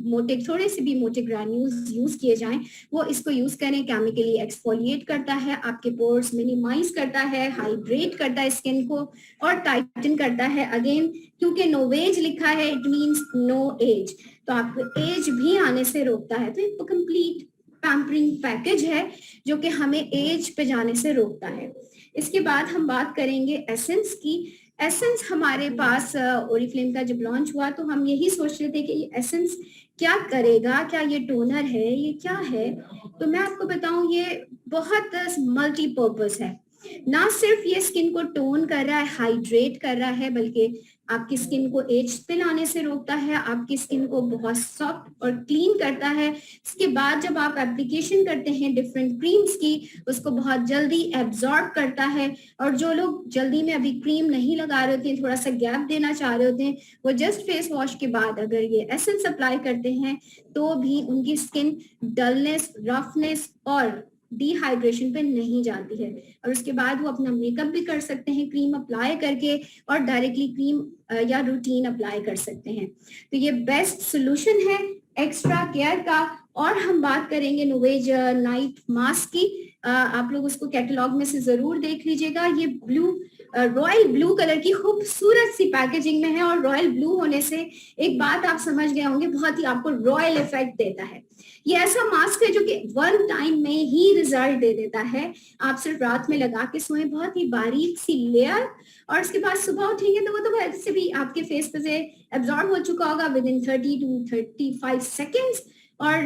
मोटे थोड़े से भी मोटे ग्रैन्यूल्स यूज किए जाएं, वो इसको यूज करें। केमिकली एक्सफोलिएट करता है, आपके पोर्स मिनिमाइज करता है, हाइड्रेट करता है स्किन को और टाइटन करता है। अगेन क्योंकि नो एज लिखा है इट मींस नो एज, तो आपको एज भी आने से रोकता है। तो एक कंप्लीट पैम्परिंग पैकेज है जो कि हमें एज पे जाने से रोकता है। इसके बाद हम बात करेंगे एसेंस की। एसेंस हमारे पास ओरिफ्लेम का जब लॉन्च हुआ तो हम यही सोच रहे थे कि ये एसेंस क्या करेगा, क्या ये टोनर है, ये क्या है। तो मैं आपको बताऊं ये बहुत मल्टीपर्पज है। ना सिर्फ ये स्किन को टोन कर रहा है, हाइड्रेट कर रहा है, बल्कि आपकी स्किन को एज पे लाने से रोकता है, आपकी स्किन को बहुत सॉफ्ट और क्लीन करता है। इसके बाद जब आप एप्लीकेशन करते हैं डिफरेंट क्रीम्स की, उसको बहुत जल्दी एब्जॉर्ब करता है। और जो लोग जल्दी में अभी क्रीम नहीं लगा रहे होते हैं, थोड़ा सा गैप देना चाह रहे होते हैं, वो जस्ट फेस वॉश के बाद अगर ये एसेंस अप्लाई करते हैं तो भी उनकी स्किन डलनेस, रफनेस और डिहाइड्रेशन पे नहीं जाती है। और उसके बाद वो अपना मेकअप भी कर सकते हैं क्रीम अप्लाई करके, और डायरेक्टली क्रीम या रूटीन अप्लाई कर सकते हैं। तो ये बेस्ट सोल्यूशन है एक्स्ट्रा केयर का। और हम बात करेंगे नोवेज नाइट मास्क की। आप लोग उसको कैटलॉग में से जरूर देख लीजिएगा। ये ब्लू, रॉयल ब्लू कलर की खूबसूरत सी पैकेजिंग में है, और रॉयल ब्लू होने से एक बात आप समझ गए होंगे, बहुत ही आपको रॉयल इफेक्ट देता है। ये ऐसा मास्क है जो कि वन टाइम में ही रिजल्ट दे देता है। आप सिर्फ रात में लगा के सोए, बहुत ही बारीक सी लेयर, और उसके बाद सुबह उठेंगे तो वो तो वैसे भी आपके फेस पे से एब्जॉर्ब हो चुका होगा विद इन 30 to 35 सेकेंड्स, और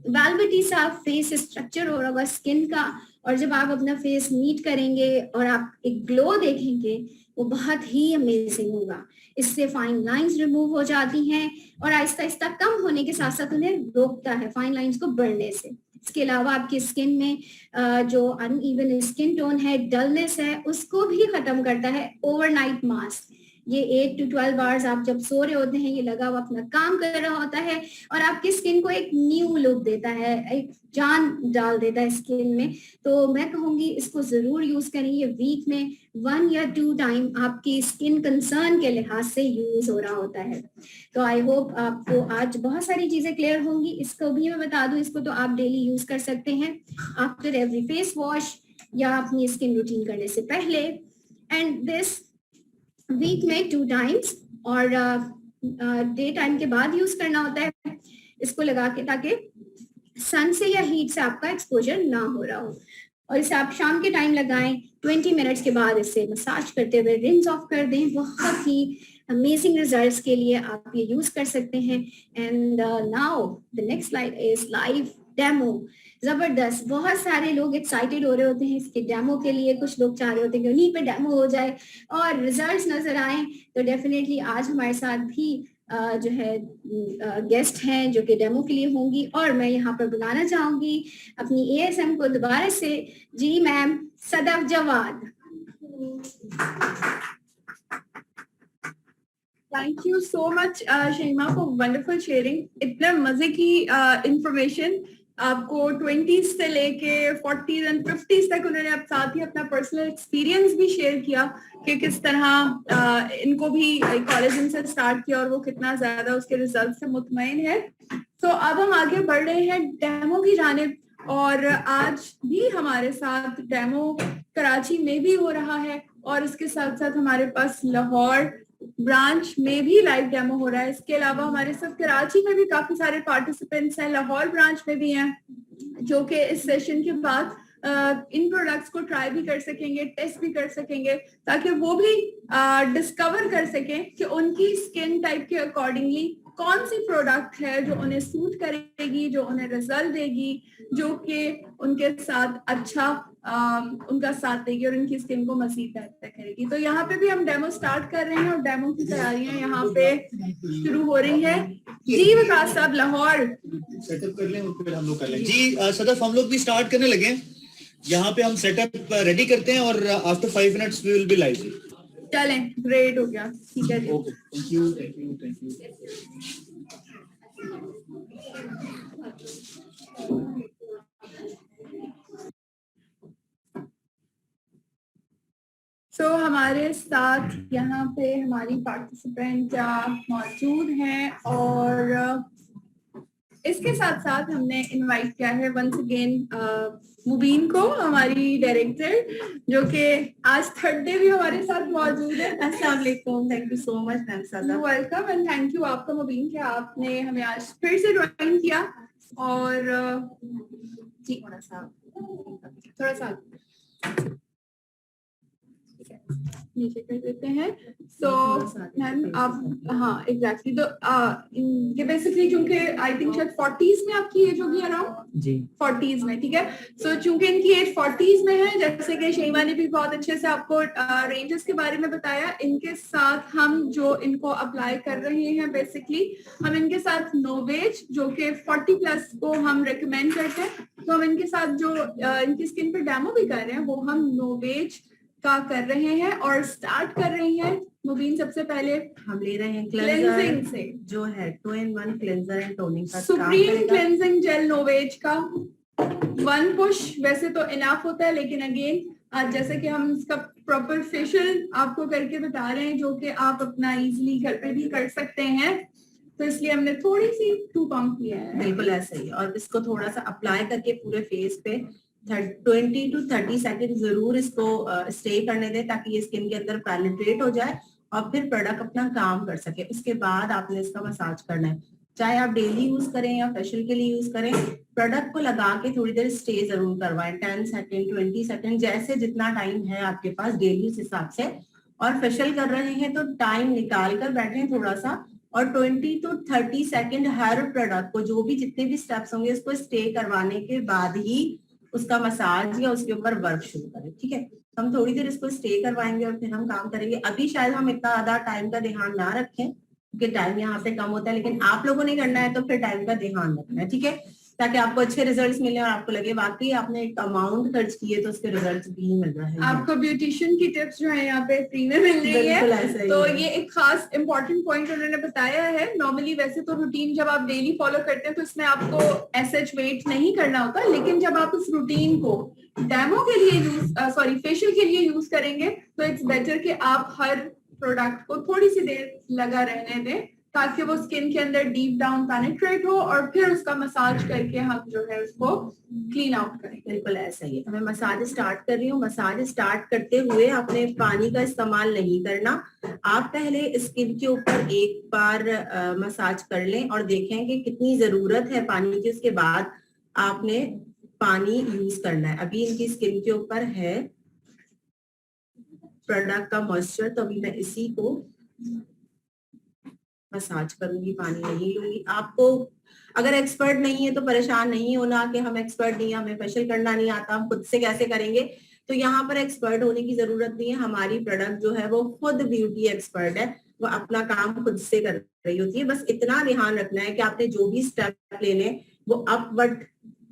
वेलवेटी सा फेस स्ट्रक्चर हो रहा होगा स्किन का। और जब आप अपना फेस मीट करेंगे और आप एक ग्लो देखेंगे, वो बहुत ही अमेजिंग होगा। इससे फाइन लाइंस रिमूव हो जाती हैं, और आहिस्ता आहिस्ता कम होने के साथ साथ उन्हें रोकता है फाइन लाइंस को बढ़ने से। इसके अलावा आपकी स्किन में जो अनइवन स्किन टोन है, डलनेस है, उसको भी खत्म करता है ओवरनाइट मास्क। ये 8 to 12 आवर्स आप जब सो रहे होते हैं, ये लगा हुआ अपना काम कर रहा होता है, और आपकी स्किन को एक न्यू लुक देता है, एक जान डाल देता है स्किन में। तो मैं कहूंगी इसको जरूर यूज करें। ये वीक में 1 या 2 टाइम आपकी स्किन कंसर्न के लिहाज से यूज हो रहा होता है। तो आई होप आपको आज बहुत सारी चीजें क्लियर होंगी। इसको भी मैं बता दूं, इसको तो आप डेली यूज कर सकते हैं आफ्टर एवरी फेस वॉश या अपनी स्किन रूटीन करने से पहले। एंड दिस वीक में 2 टाइम्स, और डे टाइम के बाद यूज करना होता है इसको लगा के, ताकि सन से या हीट से आपका एक्सपोजर ना हो रहा हो। और इसे आप शाम के टाइम लगाएं, 20 मिनट्स के बाद इसे मसाज करते हुए रिंस ऑफ कर दें। बहुत ही अमेजिंग रिजल्ट्स के लिए आप ये यूज कर सकते हैं। And now the next slide is live demo. जबरदस्त, बहुत सारे लोग एक्साइटेड हो रहे होते हैं इसके डेमो के लिए। कुछ लोग चाह रहे होते हैं कि उन्हीं पे डेमो हो जाए और रिजल्ट्स नजर आए। तो डेफिनेटली आज हमारे साथ भी जो है गेस्ट हैं जो कि डेमो के लिए होंगी, और मैं यहाँ पर बुलाना चाहूंगी अपनी ASM को दोबारा से। जी ma'am, Sadaf Jawad. Thank you so much Shahima for wonderful sharing. इतने मजे की इंफॉर्मेशन आपको 20s से लेके 40s एंड 50s तक उन्होंने अब साथ ही अपना पर्सनल एक्सपीरियंस भी शेयर किया कि किस तरह इनको भी कॉलेज से स्टार्ट किया और वो कितना ज्यादा उसके रिजल्ट से मुतमईन है। तो अब हम आगे बढ़ रहे हैं डेमो की जानिब, और आज भी हमारे साथ डेमो कराची में भी हो रहा है, और इसके साथ साथ हमारे पास लाहौर ब्रांच में भी लाइव डेमो हो रहा है। इसके अलावा हमारे साथ कराची में भी काफी सारे पार्टिसिपेंट्स हैं, लाहौर ब्रांच में भी हैं, जो कि इस सेशन के बाद इन प्रोडक्ट्स को ट्राई भी कर सकेंगे, टेस्ट भी कर सकेंगे, ताकि वो भी डिस्कवर कर सकें कि उनकी स्किन टाइप के अकॉर्डिंगली कौन सी प्रोडक्ट है जो उन्हें सूट करेगी, जो उन्हें रिजल्ट देगी, जो कि उनके साथ अच्छा उनका साथ देगी और उनकी स्किन को मजीद बेहतर करेगी। तो यहाँ पे भी हम डेमो स्टार्ट कर रहे हैं, और डेमो की तैयारियां यहाँ पे शुरू हो रही है। जी विकास साहब, लाहौर सेटअप कर लें और फिर हम लोग कर लें। जी सदफ, हम लोग भी स्टार्ट करने लगे। यहाँ पे हम सेटअप रेडी करते हैं और after 5 minutes we will be live. चलें, ग्रेट हो गया, ठीक है जी। Okay, thank you thank you thank you. हमारे साथ यहाँ पे हमारी पार्टिसिपेंट मौजूद हैं, और इसके साथ साथ हमने इनवाइट किया है वंस अगेन मुबीन को, हमारी डायरेक्टर, जो कि आज थर्ड डे भी हमारे साथ मौजूद है। अस्सलाम वालेकुम, thank you so much ma'am सदा। वेलकम एंड थैंक यू आपका मुबीन कि आपने हमें आज फिर से ज्वाइन किया। और जी थोड़ा सा नीचे कर देते हैं। सो मैम आप, हाँ एग्जैक्टली, तो ये बेसिकली चूंकि आई थिंक शायद 40s में आपकी एज होगी अराउंड जी 40s में, ठीक है। सो चूंकि इनकी एज 40s में है, जैसे कि शहीमा ने भी बहुत अच्छे से आपको रेंजेस के बारे में बताया, इनके साथ हम जो इनको अप्लाई कर रहे हैं, बेसिकली हम इनके साथ नोवेज जो कि 40 प्लस को हम रिकमेंड करते हैं, तो हम इनके साथ जो इनकी स्किन पे डेमो भी कर रहे हैं वो हम नोवेज का कर रहे हैं और स्टार्ट कर रहे हैं। मुबीन सबसे पहले हम ले रहे हैं क्लेंजिंग क्लेंजर से जो है 2-in-1 क्लेंजर एंड टोनिंग का काम सुप्रीम करेगा। क्लेंजिंग जेल नोवेज का 1 पुश वैसे तो इनफ होता है, लेकिन अगेन आज जैसे कि हम इसका प्रॉपर फेशियल आपको करके बता रहे हैं जो कि आप अपना इजीली घर पे भी कर सकते हैं, तो इसलिए हमने थोड़ी सी 2 पंप लिया है। बिल्कुल ऐसा ही, और इसको थोड़ा सा अप्लाई करके पूरे फेस पे 20 to 30 सेकंड जरूर इसको स्टे करने दें ताकि ये स्किन के अंदर पेनिट्रेट हो जाए और फिर प्रोडक्ट अपना काम कर सके। उसके बाद आपने इसका मसाज करना है, चाहे आप डेली यूज करें या फेशियल के लिए यूज करें। प्रोडक्ट को लगा के थोड़ी देर स्टे जरूर करवाएं, 10 सेकंड 20 सेकंड जैसे जितना टाइम है आपके पास डेली उस हिसाब से। और फेशियल कर रहे हैं तो टाइम निकाल कर बैठे थोड़ा सा, और 20 to 30 सेकंड हर प्रोडक्ट को, जो भी जितने भी स्टेप्स होंगे उसको स्टे करवाने के बाद ही उसका मसाज या उसके ऊपर वर्क शुरू करें, ठीक है। हम थोड़ी देर इसको स्टे करवाएंगे और फिर हम काम करेंगे। अभी शायद हम इतना ज्यादा टाइम का ध्यान ना रखें क्योंकि टाइम यहाँ पे कम होता है, लेकिन आप लोगों ने करना है तो फिर टाइम का ध्यान रखना है, ठीक है, ताकि आपको अच्छे रिजल्ट्स मिले और आपको लगे वाकई आपने एक अमाउंट खर्च किए तो उसके रिजल्ट्स भी मिल रहे हैं। आपको ब्यूटिशियन की टिप्स जो है यहाँ पे फ्री में मिल रही बिल्कुल है, ऐसा ही तो है। ये एक खास इंपॉर्टेंट पॉइंट उन्होंने बताया है। नॉर्मली वैसे तो रूटीन जब आप डेली फॉलो करते हैं तो इसमें आपको एसएच वेट नहीं करना होता, लेकिन जब आप इस रूटीन को डेमो के लिए यूज फेशियल के लिए यूज करेंगे तो इट्स बेटर कि आप हर प्रोडक्ट को थोड़ी सी देर लगा रहने दें ताकि वो स्किन के अंदर डीप डाउन पेनिट्रेट हो और फिर उसका मसाज करके हम जो है उसको क्लीन आउट करें। बिल्कुल ऐसा ही है। मैं मसाज स्टार्ट कर रही हूँ। मसाज स्टार्ट करते हुए आपने पानी का इस्तेमाल नहीं करना। आप पहले स्किन के ऊपर एक बार मसाज कर लें और देखें कि कितनी जरूरत है पानी की, उसके बाद आपने पानी यूज करना है। अभी इनकी स्किन के ऊपर है प्रोडक्ट का मॉइस्चर, तो अभी मैं इसी को मसाज करूंगी, पानी नहीं लूंगी। आपको अगर एक्सपर्ट नहीं है तो परेशान नहीं होना कि हम एक्सपर्ट नहीं है, हमें फेशियल करना नहीं आता, हम खुद से कैसे करेंगे। तो यहाँ पर एक्सपर्ट होने की जरूरत नहीं है। हमारी प्रोडक्ट जो है वो खुद ब्यूटी एक्सपर्ट है, वो अपना काम खुद से कर रही होती है। बस इतना ध्यान रखना है कि आपने जो भी स्टेप लेने वो अपवर्ड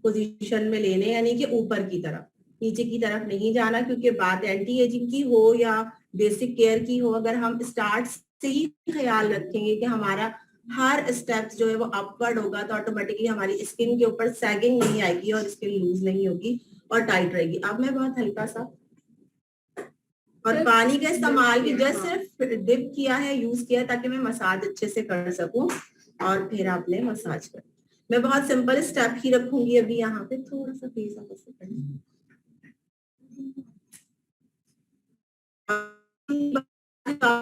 पोजीशन में लेने, यानी कि ऊपर की तरफ, नीचे की तरफ नहीं जाना, क्योंकि बात एंटी एजिंग की हो या बेसिक केयर की हो, अगर हम स्टार्ट से ही ख्याल रखेंगे कि हमारा हर स्टेप्स जो है वो अपवर्ड होगा तो ऑटोमेटिकली हमारी स्किन के ऊपर सैगिंग नहीं आएगी और स्किन लूज नहीं होगी और टाइट रहेगी। अब मैं बहुत हल्का सा और पानी का इस्तेमाल की जस्ट सिर्फ डिप किया है, यूज किया ताकि मैं मसाज अच्छे से कर सकूं और फिर आपने मसाज कर। मैं बहुत सिंपल स्टेप ही रखूंगी अभी यहाँ पे, थोड़ा सा फेस आप ऐसे करना,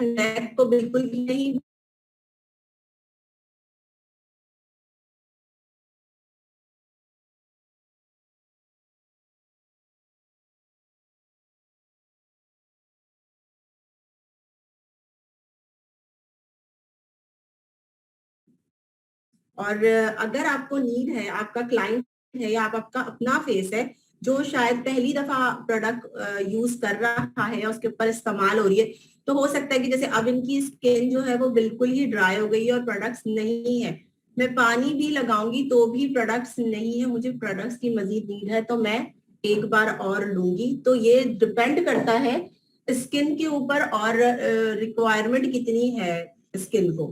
नेक को बिल्कुल भी नहीं और अगर आपको नीड है, आपका क्लाइंट है या आपका अपना फेस है जो शायद पहली दफा प्रोडक्ट यूज कर रहा है या उसके ऊपर इस्तेमाल हो रही है, तो हो सकता है कि जैसे अब इनकी स्किन जो है वो बिल्कुल ही ड्राई हो गई है और प्रोडक्ट्स नहीं है, मैं पानी भी लगाऊंगी तो भी प्रोडक्ट्स नहीं है, मुझे प्रोडक्ट्स की मजीद नीड है तो मैं एक बार और लूंगी। तो ये डिपेंड करता है स्किन के ऊपर और रिक्वायरमेंट कितनी है स्किन को।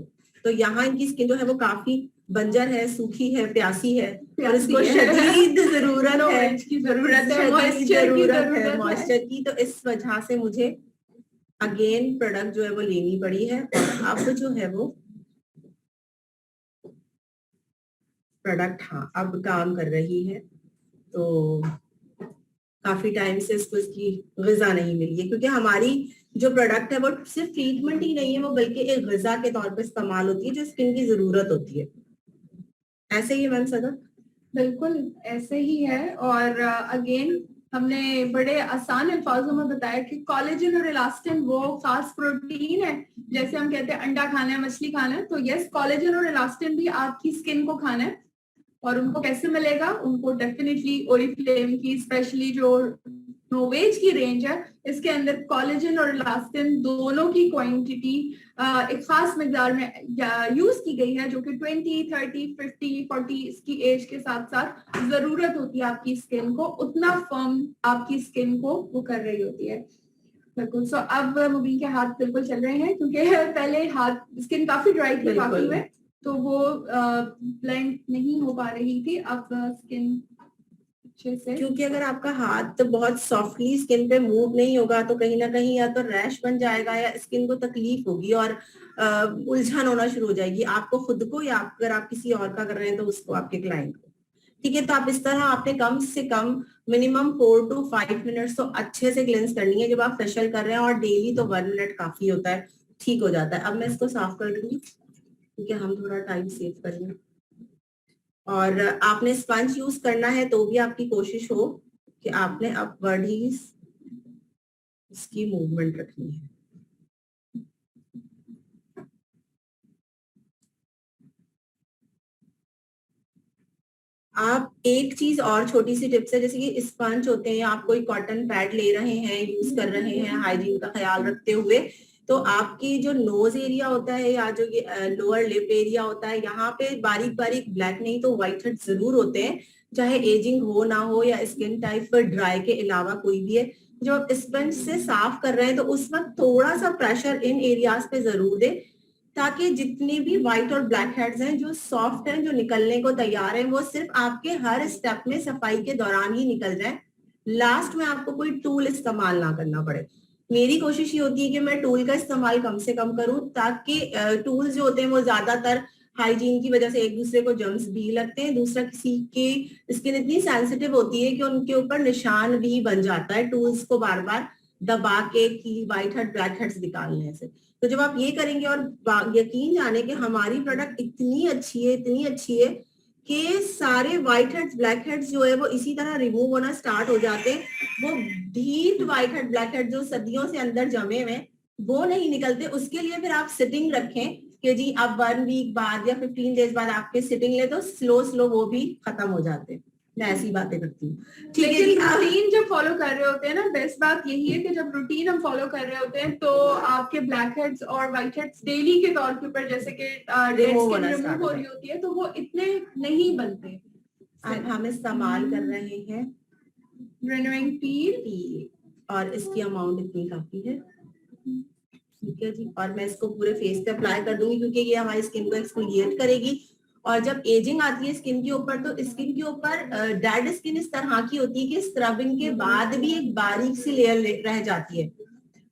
तो यहाँ इनकी स्किन जो है वो काफी बंजर है, सूखी है, प्यासी है और इसको शदीद जरूरत है, जरूरत है मॉइस्चर की। तो इस वजह से मुझे अगेन प्रोडक्ट जो है वो लेनी पड़ी है और अब जो है वो प्रोडक्ट हाँ अब काम कर रही है। तो काफी टाइम से इसको इसकी ग़िज़ा नहीं मिली है, क्योंकि हमारी जो प्रोडक्ट है वो सिर्फ ट्रीटमेंट ही नहीं है, वो बल्कि एक ग़िज़ा के तौर पे इस्तेमाल होती है जो स्किन की जरूरत होती है। ऐसे ही मैम सदर? बिल्कुल ऐसे ही है। और अगेन हमने बड़े आसान अल्फाजों में बताया कि कोलेजन और इलास्टिन वो खास प्रोटीन है, जैसे हम कहते हैं अंडा खाना है, मछली खाना है, तो यस कोलेजन और इलास्टिन भी आपकी स्किन को खाना है। और उनको कैसे मिलेगा? उनको डेफिनेटली ओरिफ्लेम की स्पेशली जो नोवेज की रेंज है, इसके अंदर कोलेजन और इलास्टिन दोनों की क्वांटिटी एक खास मकदार में यूज की गई है, जो कि 20, 30, 50, 40 इसकी एज के साथ साथ जरूरत होती है आपकी स्किन को, उतना फर्म आपकी स्किन को वो कर रही होती है। बिल्कुल। सो अब मुबीन के हाथ बिल्कुल चल रहे हैं, क्योंकि पहले हाथ स्किन काफी ड्राई थी बाकी में, तो वो ब्लेंड नहीं हो पा रही थी। अब स्किन अच्छे से, क्योंकि अगर आपका हाथ बहुत सॉफ्टली स्किन पे मूव नहीं होगा तो कहीं ना कहीं या तो रैश बन जाएगा या स्किन को तकलीफ होगी और उलझन होना शुरू हो जाएगी, आपको खुद को या अगर आप किसी और का कर रहे हैं तो उसको, आपके क्लाइंट को। ठीक है, तो आप इस तरह आपने कम से कम मिनिमम 4 to 5 मिनट्स तो अच्छे से क्लेंस करनी है जब आप फेशियल कर रहे हैं, और डेली तो 1 मिनट काफी होता है, ठीक हो जाता है। अब मैं इसको साफ कर दूंगी क्योंकि हम थोड़ा टाइम सेव करेंगे। और आपने स्पंज यूज करना है तो भी आपकी कोशिश हो कि आपने अपवर्ड ही इसकी मूवमेंट रखनी है। आप एक चीज और छोटी सी टिप्स है, जैसे कि स्पंज होते हैं, आप कोई कॉटन पैड ले रहे हैं, यूज कर रहे हैं हाइजीन का ख्याल रखते हुए, तो आपकी जो नोज एरिया होता है या जो ये लोअर लिप एरिया होता है, यहाँ पे बारीक बारीक ब्लैक नहीं तो व्हाइट हेड जरूर होते हैं, चाहे एजिंग हो ना हो या स्किन टाइप पर ड्राई के अलावा कोई भी है। जब आप स्पंज से साफ कर रहे हैं तो उस वक्त थोड़ा सा प्रेशर इन एरियाज पे जरूर दे, ताकि जितने भी व्हाइट और ब्लैक हेड्स हैं जो सॉफ्ट हैं, जो निकलने को तैयार हैं, वो सिर्फ आपके हर स्टेप में सफाई के दौरान ही निकल जाए, लास्ट में आपको कोई टूल इस्तेमाल ना करना पड़े। मेरी कोशिश ये होती है कि मैं टूल का इस्तेमाल कम से कम करूं, ताकि टूल्स जो होते हैं वो ज्यादातर हाइजीन की वजह से एक दूसरे को जर्म्स भी लगते हैं, दूसरा किसी की स्किन इतनी सेंसिटिव होती है कि उनके ऊपर निशान भी बन जाता है टूल्स को बार बार दबा के कि व्हाइट हेड ब्लैक हेड्स निकालने से। तो जब आप ये करेंगे, और यकीन जाने कि हमारी प्रोडक्ट इतनी अच्छी है कि सारे व्हाइट हेड्स ब्लैक हेड्स जो है वो इसी तरह रिमूव होना स्टार्ट हो जाते हैं। वो deep white head black head जो सदियों से अंदर जमे हुए वो नहीं निकलते। उसके लिए फिर आप सिटिंग रखें कि जी अब 1 वीक बाद या 15 डेज बाद आपके सिटिंग ले, तो स्लो वो भी खत्म हो जाते हैं। मैं ऐसी बातें करती हूँ। लेकिन रूटीन जब फॉलो कर रहे होते हैं ना, बेस्ट बात यही है कि जब रूटीन हम फॉलो कर रहे होते हैं तो आपके ब्लैक हेड्स और व्हाइट हेड्स डेली के तौर के ऊपर जैसे कि रिमूव हो रही होती है, तो वो इतने नहीं बनते। हम इस्तेमाल कर रहे हैं रिन्यूइंग पील और इसकी अमाउंट इतनी काफी है। ठीक है जी, और मैं इसको पूरे फेस पे अप्लाई कर दूंगी क्योंकि ये हमारी स्किन को एक्सफोलिएट करेगी। और जब एजिंग आती है स्किन के ऊपर, तो स्किन के ऊपर डेड स्किन इस तरह की होती है कि स्क्रबिंग के बाद भी एक बारीक सी लेयर रह जाती है।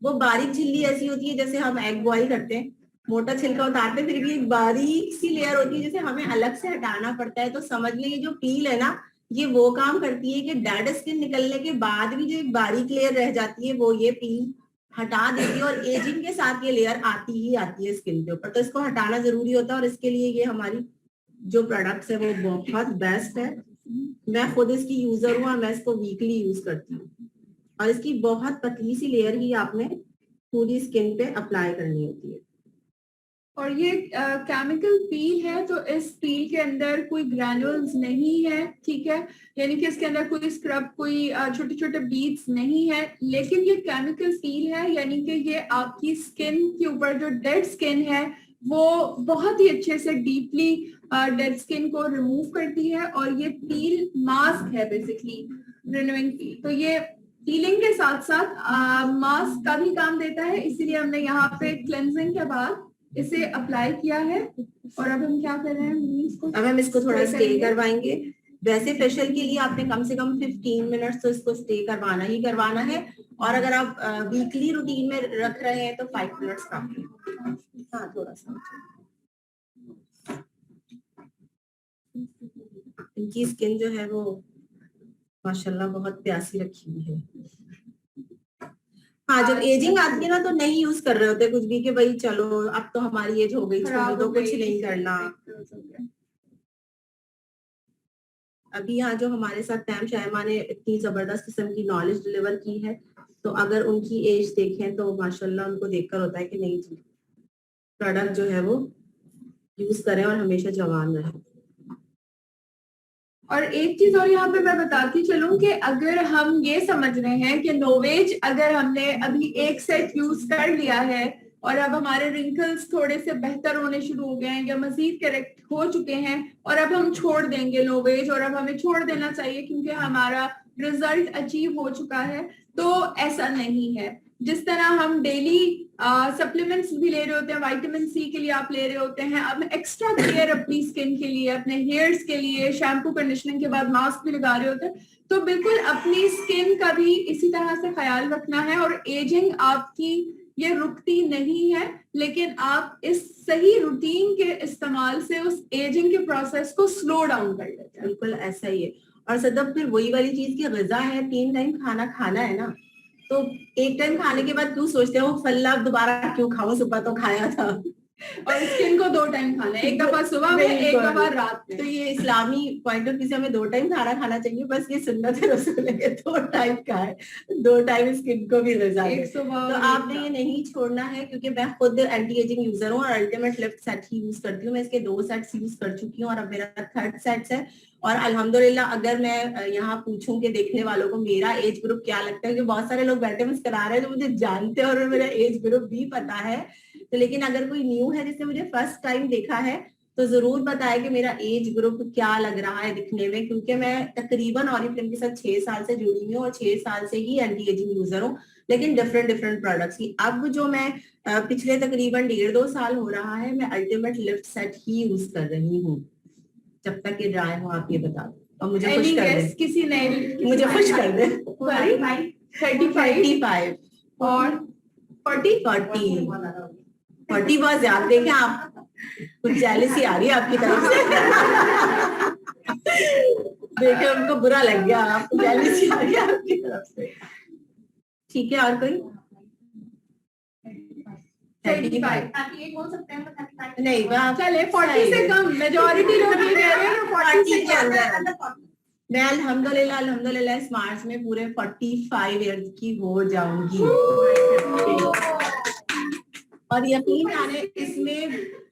वो बारीक झिल्ली ऐसी होती है जैसे हम एग बॉईल करते हैं, मोटा छिलका उतारते हैं, फिर भी एक बारीक सी लेयर होती है जिसे हमें अलग से हटाना पड़ता है। तो समझ लें ये जो पील है ना, ये वो काम करती है कि डेड स्किन निकलने के बाद भी जो एक बारीक लेयर रह जाती है वो ये पील हटा देती है, और एजिंग के साथ ये लेयर आती ही आती है स्किन के ऊपर, तो इसको हटाना जरूरी होता है। और इसके लिए ये हमारी जो प्रोडक्ट्स है वो बहुत बेस्ट है। मैं खुद इसकी यूजर हूँ और मैं इसको वीकली यूज करती हूँ। और इसकी बहुत पतली सी लेयर ही आपने पूरी स्किन पे अप्लाई करनी होती है। और ये केमिकल पील है, तो इस पील के अंदर कोई ग्रैनुल्स नहीं है, ठीक है, यानी कि इसके अंदर कोई स्क्रब, कोई छोटे छोटे बीड्स नहीं है, लेकिन ये केमिकल पील है, यानी कि ये आपकी स्किन के ऊपर जो डेड स्किन है वो बहुत ही अच्छे से डीपली डेड स्किन को रिमूव करती है। और ये पील मास्क है बेसिकली, रिन्यूइंग पील। तो ये पीलिंग के साथ साथ मास्क का भी काम देता है, इसीलिए हमने यहाँ पे क्लेंजिंग के बाद इसे अप्लाई किया है। और अब हम क्या कर रहे हैं, अब हम इसको थोड़ा स्टे करवाएंगे। वैसे फेशियल के लिए आपने कम से कम 15 मिनट्स तो इसको स्टे करवाना ही करवाना है, और अगर आप वीकली रूटीन में रख रहे हैं तो 5 मिनट्स काफी है। हाँ, थोड़ा सा। इनकी स्किन जो है वो माशाल्लाह बहुत प्यासी रखी हुई है। हाँ, जब एजिंग आती है ना तो नहीं यूज कर रहे होते कुछ भी कि भाई चलो अब तो हमारी एज हो गई, छोड़ दो, कुछ नहीं करना। अभी यहाँ जो हमारे साथ मैम शैमा ने इतनी जबरदस्त किस्म की नॉलेज डिलीवर की है, तो अगर उनकी एज देखें तो माशाल्लाह उनको देखकर होता है कि नहीं जी, प्रोडक्ट जो है वो यूज करें और हमेशा जवान रहे। और एक चीज और यहाँ पे मैं बताती चलूं कि अगर हम ये समझ रहे हैं कि नोवेज अगर हमने अभी एक सेट यूज कर लिया है और अब हमारे रिंकल्स थोड़े से बेहतर होने शुरू हो गए हैं या मजीद करेक्ट हो चुके हैं और अब हम छोड़ देंगे नोवेज और अब हमें छोड़ देना चाहिए क्योंकि हमारा रिजल्ट अचीव हो चुका है, तो ऐसा नहीं है। जिस तरह हम डेली सप्लीमेंट्स भी ले रहे होते हैं, विटामिन सी के लिए आप ले रहे होते हैं, अब एक्स्ट्रा केयर अपनी स्किन के लिए, अपने हेयर्स के लिए शैम्पू कंडीशनिंग के बाद मास्क भी लगा रहे होते हैं, तो बिल्कुल अपनी स्किन का भी इसी तरह से ख्याल रखना है। और एजिंग आपकी ये रुकती नहीं है, लेकिन आप इस सही रूटीन के इस्तेमाल से उस एजिंग के प्रोसेस को स्लो डाउन कर लेते हैं। बिल्कुल ऐसा ही है। और सदब फिर वही वाली चीज की ग़िज़ा है, 3 टाइम खाना खाना है ना, तो एक टाइम खाने के बाद क्यों सोचते हो फल्ला दोबारा क्यों खाओ, सुबह तो खाया था। और स्किन को 2 टाइम खाना है, एक दफा सुबह में, एक दफा रात में। तो ये इस्लामी पॉइंट ऑफ व्यू से हमें 2 टाइम खाना खाना चाहिए, बस ये सुन्नत है रसूल है, 2 टाइम का है, 2 टाइम स्किन को भी ग़िज़ा है। तो आपने ये नहीं छोड़ना है, क्योंकि मैं खुद एंटी एजिंग यूजर हूँ और अल्टीमेट लिफ्ट सेट ही यूज करती हूँ। मैं इसके 2 सेट्स यूज कर चुकी हूँ और अब मेरा 3rd सेट्स है। और अल्हम्दुलिल्लाह अगर मैं यहाँ पूछूं कि देखने वालों को मेरा एज ग्रुप क्या लगता है, क्योंकि बहुत सारे लोग बैठे मुस्कुरा रहे हैं जो मुझे जानते हैं और मेरा एज ग्रुप भी पता है, तो लेकिन अगर कोई न्यू है जिसने मुझे फर्स्ट टाइम देखा है तो जरूर बताए कि मेरा एज ग्रुप क्या लग रहा है दिखने में, क्योंकि मैं तकरीबन ऑरिफ्लेम के साथ 6 साल से जुड़ी हुई हूँ और 6 साल से ही एंटी एजिंग यूजर हूँ, लेकिन डिफरेंट प्रोडक्ट्स की। अब जो मैं पिछले तकरीबन 1.5-2 साल हो रहा है मैं अल्टीमेट लिफ्ट सेट ही यूज कर रही हूँ। जब तक ये ड्राई हो आप ये बता दो और मुझे खुश कर दे, किसी ने मुझे खुश कर दे। 35 और 40 बहुत ज्यादा देखें आप, कुछ जेलसी आ रही है आपकी तरफ से। देखे उनको बुरा लग गया, आपको जेलसी आ रही है आपकी तरफ से। ठीक है, और कोई 35 बोल सकते हैं नहीं, चले 40 से कम, मेजॉरिटी लोग ये कह रहे हैं 40 से कम। मैं अल्हम्दुलिल्लाह इस मार्च में पूरे 45 ईयर्स की हो जाऊंगी। और यकीन जाने इसमें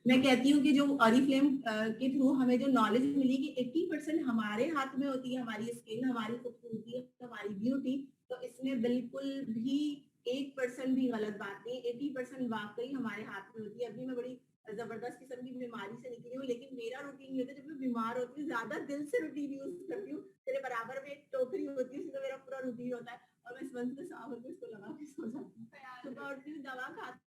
मैं कहती हूँ कि जो ऑरिफ्लेम के थ्रू हमें जो नॉलेज मिली कि 80% हमारे हाथ में होती है, हमारी स्किन, हमारी खूबसूरती, हमारी ब्यूटी, तो इसमें बिल्कुल भी 1% भी गलत बात नहीं। 80% वाकई हमारे हाथ में होती है। अभी मैं बड़ी जबरदस्त किस्म की बीमारी से निकली हूँ, लेकिन मेरा रूटीन ये होता है, जब मैं बीमार होती हूँ ज्यादा दिल से रूटीन यूज करती हूँ। मेरे बराबर में एक टोकरी होती है, उसमें मेरा पूरा रूटीन होता है और मैं स्पंज में साबुन में इसको लगा के सो जाती हूँ। सुबह उठती हूँ, दवा खाती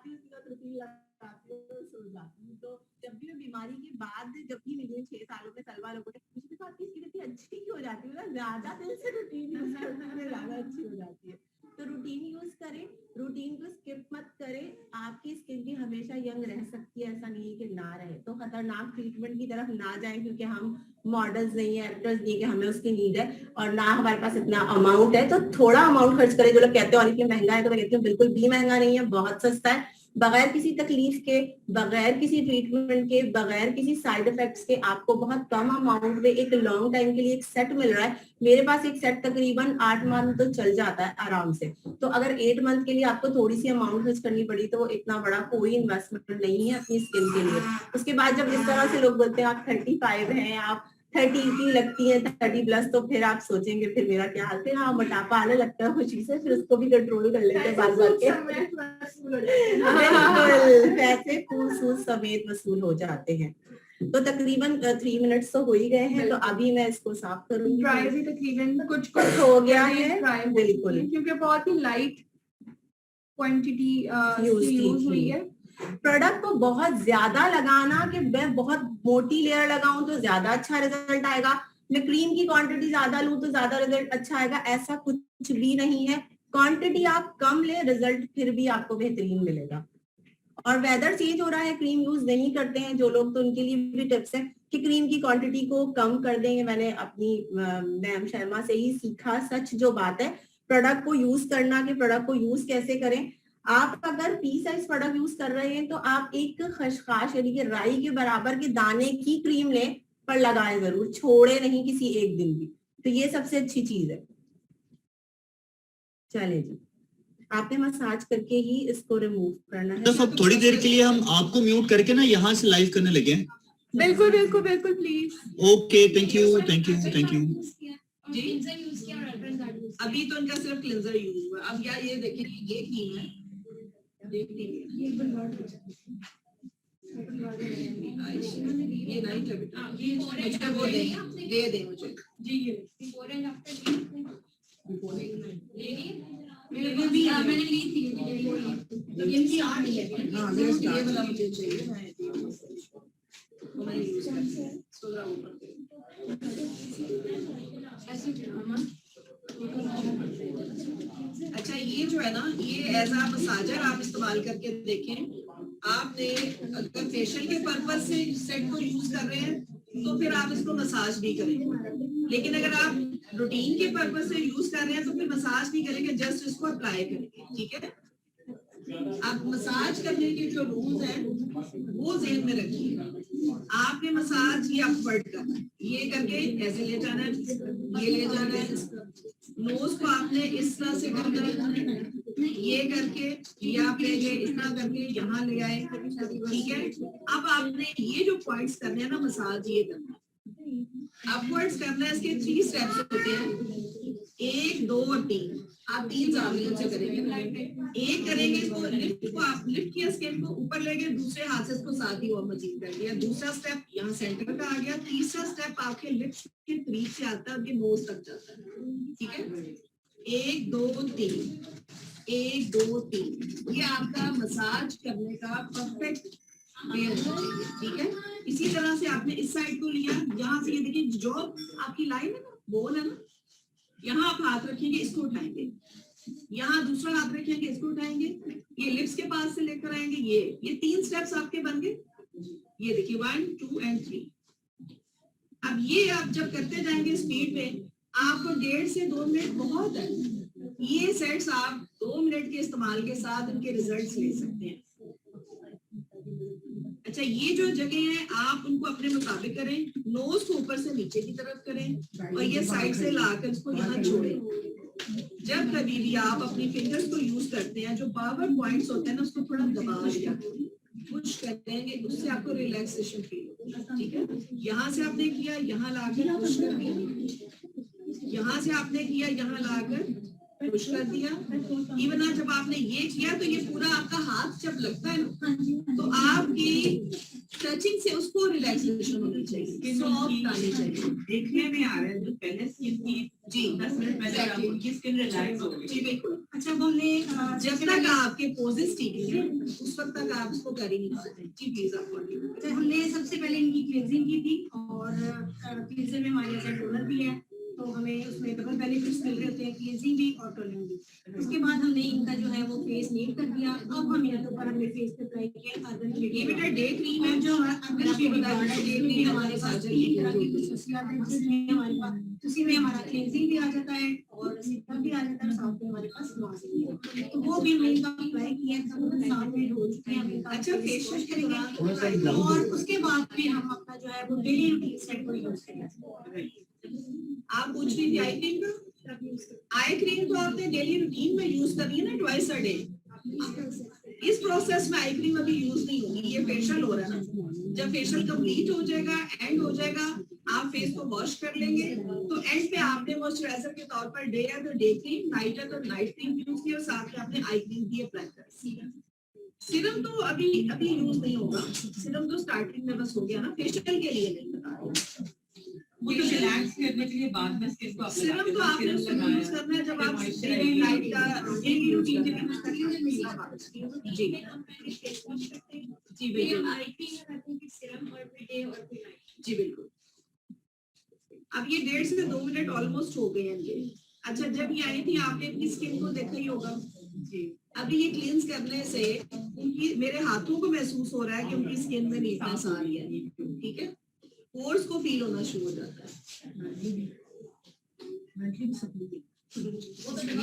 हूँ, उसके बाद रूटीन लगाती हूँ, सो जाती हूँ। तो जब भी मैं बीमारी के बाद जब भी मिली 6 सालों में सलवा लोगों ने मुझे कहा कि स्किन इतनी अच्छी क्यों हो जाती है, ज्यादा दिल से रूटीन यूज करती हूँ, ज्यादा अच्छी हो जाती है। तो रूटीन यूज करें, रूटीन को स्किप मत करें। आपकी स्किन भी हमेशा यंग रह सकती है, ऐसा नहीं है कि ना रहे। तो खतरनाक ट्रीटमेंट की तरफ ना जाएं, क्योंकि हम मॉडल्स नहीं है, एक्टर्स नहीं कि हमें उसकी नीड है और ना हमारे पास इतना अमाउंट है। तो थोड़ा अमाउंट खर्च करें। जो लोग कहते हैं और ये महंगा है, तो मैं कहती हूँ बिल्कुल भी महंगा नहीं है, बहुत सस्ता है। बगैर किसी तकलीफ के, बगैर किसी ट्रीटमेंट के, बगैर किसी साइड इफेक्ट्स के आपको बहुत कम अमाउंट में एक लॉन्ग टाइम के लिए एक सेट मिल रहा है। मेरे पास एक सेट तकरीबन 8 मंथ तो चल जाता है आराम से। तो अगर 8 मंथ के लिए आपको थोड़ी सी अमाउंट खर्च करनी पड़ी तो वो इतना बड़ा कोई इन्वेस्टमेंट नहीं है अपनी स्किन के लिए। उसके बाद जब इस तरह से लोग बोलते हैं आप 35 हैं, आप 30 की लगती है 30+, तो फिर आप सोचेंगे फिर मेरा क्या हाल। फिर हाँ, मोटापा आने लगता है खुशी से, फिर उसको भी कंट्रोल कर लेते हैं बात बात के। पैसे फूस समेत वसूल हो जाते हैं। तो तकरीबन 3 मिनट्स तो हो ही गए हैं, तो अभी मैं इसको साफ करूंगी। ड्राई भी तकरीबन कुछ हो गया है, बिल्कुल, क्योंकि बहुत ही लाइट क्वांटिटी यूज हुई है। प्रोडक्ट को बहुत ज्यादा लगाना कि मैं बहुत मोटी लेयर लगाऊं तो ज्यादा अच्छा रिजल्ट आएगा, मैं क्रीम की क्वांटिटी ज्यादा लूं तो ज्यादा रिजल्ट अच्छा आएगा, ऐसा कुछ भी नहीं है। क्वांटिटी आप कम ले, रिजल्ट फिर भी आपको बेहतरीन मिलेगा। और वेदर चेंज हो रहा है, क्रीम यूज नहीं करते हैं जो लोग, तो उनके लिए भी टिप्स है कि क्रीम की क्वांटिटी को कम कर देंगे। मैंने अपनी मैम शर्मा से ही सीखा, सच जो बात है, प्रोडक्ट को यूज करना कि प्रोडक्ट को यूज कैसे करें। आप अगर पी साइज प्रोडक्ट यूज कर रहे हैं तो आप एक खशखाश यानी कि राई के बराबर के दाने की क्रीम लें, पर लगाएं जरूर, छोड़े नहीं किसी एक दिन भी। तो ये सबसे अच्छी चीज है। चले जी, आपने मसाज करके ही इसको रिमूव करना है। तो अब थोड़ी देर के लिए हम आपको म्यूट करके ना यहाँ से लाइव करने लगे हैं। बिल्कुल बिल्कुल बिल्कुल please. Okay, thank you thank you thank you. अभी तो इनका सिर्फ क्लिंजर यूज हुआ। अब यार ये देखिए, ये क्रीम है, ये क्रीम है, ये नहीं लगता, ये मुझे वो दे दे मुझे जी। ये मैंने ली थी, ये हाँ ये वाला मुझे चाहिए, मैं यूज करती हूँ। इसको जरा ऊपर करें। अच्छा, ये जो है ना, ये एज अ मसाजर आप इस्तेमाल करके देखें। आपने अगर फेशियल के पर्पज से सेट को यूज कर रहे हैं तो फिर आप इसको मसाज भी करेंगे, लेकिन अगर आप रूटीन के पर्पज से यूज कर रहे हैं तो फिर मसाज नहीं करेंगे, जस्ट इसको अप्लाई करेंगे। ठीक है, आप मसाज करने के जो रूल्स हैं वो ज़हन में रखिएगा। आपने मसाज ये अपवर्ड करना है, ये करके ऐसे ले जाना है, ये ले जाना है, नोज को आपने इस तरह से करना है, ये करके ये आप ले गए, इस तरह करके यहाँ ले आए। ठीक है, अब आपने ये जो पॉइंट्स करने हैं ना मसाज, ये करना है, अपवर्ड्स करना है। इसके 3 स्टेप्स होते हैं, 1 2 और 3। आप 3 जावियों से करेंगे। एक करेंगे इसको लिफ्ट को, आप लिफ्ट किया स्किन को ऊपर ले गए, दूसरे हाथ से इसको साथ ही और मजीद कर दिया। दूसरा स्टेप यहाँ सेंटर का आ गया। तीसरा स्टेप आपके लिप्स के करीब से आता है, आपके नोज तक जाता है। ठीक है, 1 2 3, 1 2 3, ये आपका मसाज करने का परफेक्ट वे होना चाहिए। ठीक है, इसी तरह से आपने इस साइड को लिया, यहाँ से ये देखिए जो आपकी लाइन है ना, बोल है ना, यहाँ आप हाथ रखेंगे, इसको उठाएंगे, यहाँ दूसरा हाथ रखेंगे, इसको उठाएंगे, ये लिप्स के पास से लेकर आएंगे। ये 3 स्टेप्स आपके बन गए। ये देखिए 1 2 और 3। अब ये आप जब करते जाएंगे स्पीड में, आपको 1.5 से 2 मिनट बहुत है। ये सेट्स आप 2 मिनट के इस्तेमाल के साथ इनके रिजल्ट्स ले सकते हैं। अच्छा, ये जो जगह है आप उनको अपने मुताबिक करें, नोज को ऊपर से नीचे की तरफ करें और ये साइड से लाकर इसको यहाँ छोड़ें। जब कभी भी आप अपनी फिंगर्स को यूज करते हैं, जो पावर पॉइंट्स होते हैं ना, उसको थोड़ा दबा दिया, पुश करेंगे, उससे आपको रिलैक्सेशन फील होगा। ठीक है, यहाँ से आपने किया, यहाँ लाकर पुश कर दिया, यहाँ से आपने किया, यहाँ लाकर पुश कर दिया। इवन जब आपने ये किया तो ये पूरा आपका हाथ जब लगता है ना, तो आपकी टचिंग से उसको रिलैक्सेशन होनी चाहिए, सॉफ्ट आनी चाहिए। देखने में आ रहा है जो पहले स्किन की जी 10 मिनट पहले उनकी स्किन रिलैक्स हो गई। जी बिल्कुल। अच्छा, वो हमने जब तक आपके पोजेस ठीक है उस वक्त तक आप इसको कर ही नहीं पाते। जी प्लीज आप बोलिए। अच्छा, हमने सबसे पहले इनकी क्लींजिंग की थी और क्लींजर में हमारे पास टोनर भी है, तो हमें उसमें डबल बेनिफिट्स मिल रहे होते हैं, क्लींजिंग भी और टोनर भी। उसके बाद हमने इनका जो है वो फेस नीट कर दिया। अब हम इनके ऊपर हमने फेस पे अप्लाई किया अर्बन ये बेटा डे क्रीम है, जो हमारा अर्बन आपको बता दें, डे डे क्रीम क्रीम हमारे पास एक तरह की कुछ खसूसियात है, जिसमें हमारे पास उसी में हमारा क्लींजिंग भी आ जाता है और सीरम भी आ जाता है, साथ में हमारे पास मास्क भी है। तो वो भी हमने इनका अप्लाई किया, तब 7 मिनट हो चुके हैं। अच्छा, फेशियल करेंगे और उसके बाद फिर हम अपना जो है वो डेली रूटीन सेट को यूज करेंगे। आप पूछ रही थी आई क्रीम का। आई क्रीम तो आपने डेली रूटीन में यूज करनी है ना, ट्वाइस अ डे। इस प्रोसेस में आई क्रीम अभी यूज नहीं होगी, ये फेशियल हो रहा है ना। जब फेशियल कंप्लीट हो जाएगा, एंड हो जाएगा, आप फेस को वॉश कर लेंगे, तो एंड पे आपने मॉइस्चराइजर के तौर पर डे है तो डे क्रीम, नाइट है तो नाइट क्रीम यूज की और साथ में आपने आई क्रीम भी अप्लाई कर। सीरम तो अभी यूज नहीं होगा, सीरम तो स्टार्टिंग में बस हो गया ना, फेशियल के लिए नहीं बता रही। वो तो रिलैक्स करने के लिए बाद में स्किन को सीरम तो आपने उसको यूज करना है जब आप नाइट का डेली रूटीन के लिए यूज करेंगे। जी जी बिल्कुल, जी बिल्कुल। अब ये 1.5 से 2 मिनट ऑलमोस्ट हो गए हैं ये। अच्छा, जब ये आई थी आपने अपनी स्किन को देखा ही होगा। अभी ये क्लींस करने से उनकी, मेरे हाथों को महसूस हो रहा है कि उनकी स्किन में नीटनेस आ रही है। ठीक है, पोर्स को फील होना शुरू हो जाता है।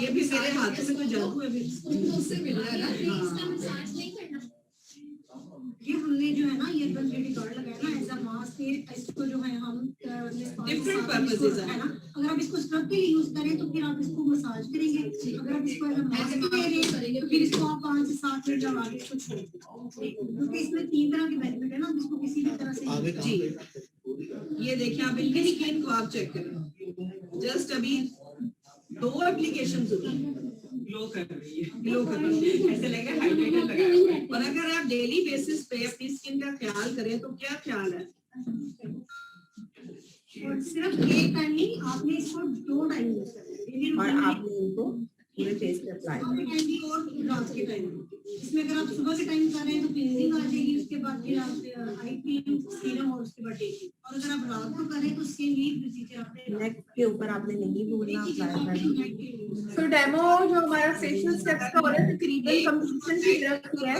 ये भी मेरे हाथों में कोई जादू है। ये हमने जो है ना ये कार्ड लगाया ना एज अ मास्क कि इसको जो है हम Different purposes है ना, अगर आप इसको स्क्रब के लिए यूज करें तो फिर आप इसको मसाज करेंगे, अगर आप इसको मास्क दे रहे हैं तो फिर इसको आप 5 से 7 मिनट लगा के इसको छोड़ दें, क्योंकि इसमें 3 तरह के बेनिफिट है ना, आप इसको किसी भी तरह से आगे जी कहाँ ये देखिए आप इनकी स्किन को आप चेक करें, जस्ट अभी 2 एप्लीकेशन हुई, ग्लो कर रही है, ऐसे लगा हाइड्रेटर लगा है। और अगर आप डेली बेसिस पे अपनी स्किन का ख्याल करें तो क्या ख्याल है? और सिर्फ एक टाइम नहीं, आपने इसको 2 टाइम यूज करना है, और आपने इनको पूरे फेस पे अप्लाई सुबह के टाइम भी और रात के टाइम भी। इसमें अगर आप सुबह के टाइम कर रहे हैं तो क्लींजिंग आ जाएगी, उसके बाद फिर आप आई क्रीम, सीरम और उसके बाद डे क्रीम, और अगर आप रात को करें तो सेम यही प्रोसीजर आपने नेक के ऊपर आपने नहीं भूलना अप्लाई करना। सो डेमो जो हमारा फेशियल स्टेप्स का हो रहा है तकरीबन कंप्लीशन की तरफ ही है।